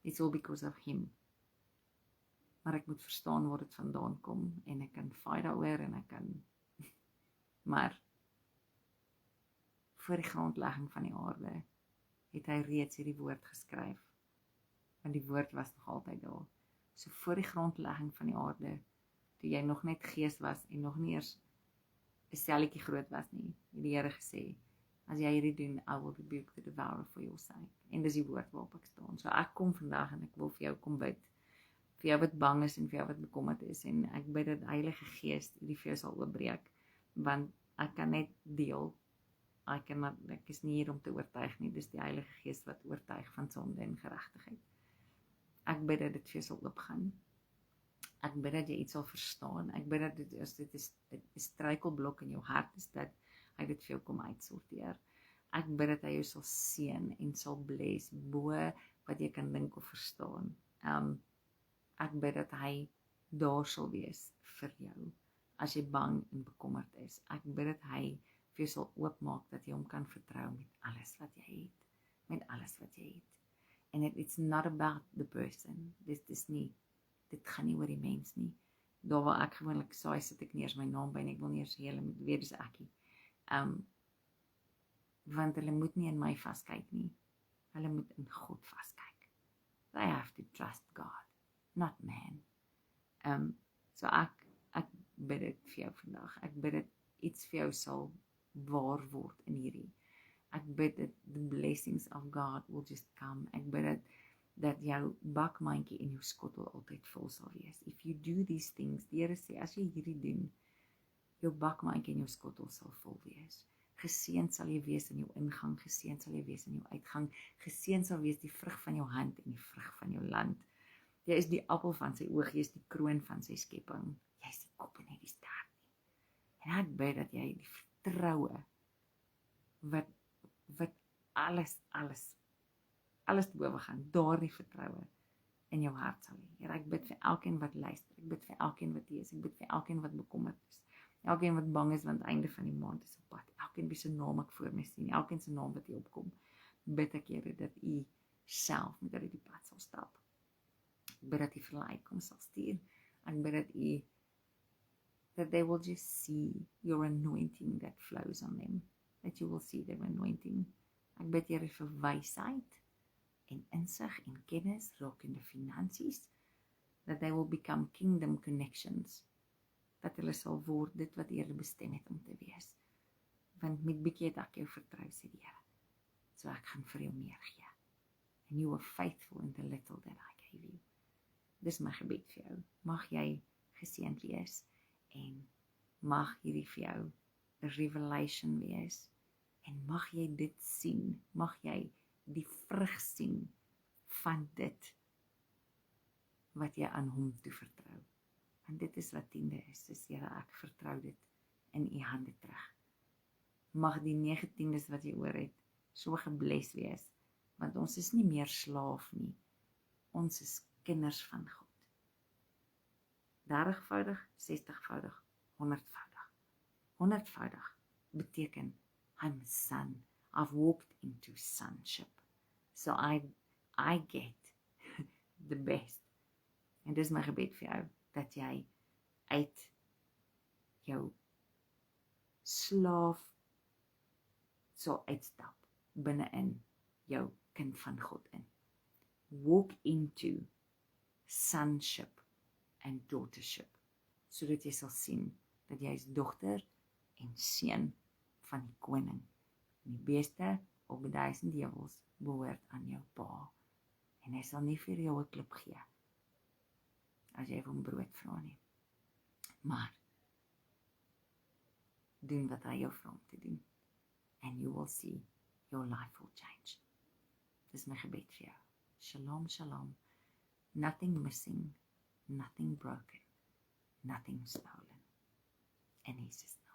It's all because of him. Maar ek moet verstaan waar dit vandaan kom en ek kan fight daaroor en ek kan maar voor die grondlegging van die aarde het hy reeds hierdie woord geskryf, want die woord was nog altyd daar. So voor die grondlegging van die aarde, toe jy nog net gees was en nog nie eers 'n selletjie groot was nie, het die Here gesê, as jy hierdie doen, I will rebuke the devourer for your sake. En dis die woord waarop ek staan. So ek kom vandag en ek wil vir jou kom bid, vir jou wat bang is en vir jou wat bekommerd is, en ek bid dat Heilige Gees die vir jou sal oopbreek, want ek kan net deel, ek is nie hier om te oortuig nie, dis die Heilige Gees wat oortuig van sonde en geregtigheid. Ek bid dat dit vir jou sal oopgaan. Ek bid dat jy iets sal verstaan. Ek bid dat dit is 'n struikelblok in jou hart is, dat hy dit vir jou kom uitsorteer. Ek bid dat hy jou sal seën en sal bless bo wat jy kan dink of verstaan. Ek bid dat hy daar sal wees vir jou as jy bang en bekommerd is. Ek bid dat hy vir jou sal oopmaak dat jy hom kan vertrou met alles wat jy het. Met alles wat jy het. And it's not about the person. Dit gaan nie oor die mens nie. Daar waar ek gewoonlik saai, sit ek nie eers my naam by en ek wil nie eers sê hulle moet weet dis ekie. Want hulle moet nie in my vaskyk nie. Hulle moet in God vaskyk. They have to trust God, not man. So ek bid dit vir jou vandag. Ek bid dit iets vir jou sal waar word in hierdie. Ek bid dat the blessings of God will just come. Ek bid dat jou bakmandjie en jou skottel altyd vol sal wees. If you do these things, die Here sê, as jy hierdie doen, jou bakmandjie en jou skottel sal vol wees. Geseënd sal jy wees in jou ingang, geseënd sal jy wees in jou uitgang, geseënd sal wees die vrug van jou hand en die vrug van jou land. Jy is die appel van sy oog, jy is die kroon van sy skepping. Jy is die kop en nie die staart nie. En ek bid dat jy die vertroue wat alles te bowe gaan, daardie vertroue in jou hart sal hê. Here, ek bid vir elkeen wat luister, ek bid vir elkeen wat lees, ek bid vir elkeen wat bekommerd is, elkeen wat bang is want einde van die maand is op pad, elkeen wie se naam ek voor my sien, elkeen se naam wat hier opkom, bid ek, Here, dat u self met hulle die pad sal stap. Ek bid dat u vir hulle uitkoms sal stuur, ek bid dat u that they will just see your anointing that flows on them, that you will see their anointing. Ek bid, Here, vir wysheid en insig en kennis rakende finansies, that they will become kingdom connections, dat hulle sal word dit wat hulle bestem het om te wees. Want met bietjie het ek jou vertrou, sê die Here. So ek gaan vir jou meer gee. And you were faithful in the little that I gave you. Dis my gebed vir jou. Mag jy geseënd wees en mag hierdie vir jou 'n revelation wees en mag jy dit sien, mag jy die vrug sien van dit wat jy aan hom toe vertrou. En dit is wat tiende is. Dis, Here, ek vertrou dit in u hande terug. Mag die 9 tiendes wat jy oor het, so gebless wees, want ons is nie meer slaaf nie. Ons is kinders van God. 30voudig, 60voudig, 100voudig. 100voudig beteken, I'm a son. I've walked into sonship. So I get the best. En dis my gebed vir jou, dat jy uit jou slaaf sal uitstap binne in jou kind van God in. Walk into sonship and daughtership, sodat jy sal sien dat jy is dogter en seun van die koning. En die beeste op 1000 dewels behoort aan jou pa. En hy sal nie vir jou 'n klip gee as jy hom brood vra nie. Maar doen wat hy jou vra om te doen. And you will see your life will change. Dis my gebed vir jou. Shalom, shalom. Nothing missing, nothing broken, nothing stolen. In Jesus' name.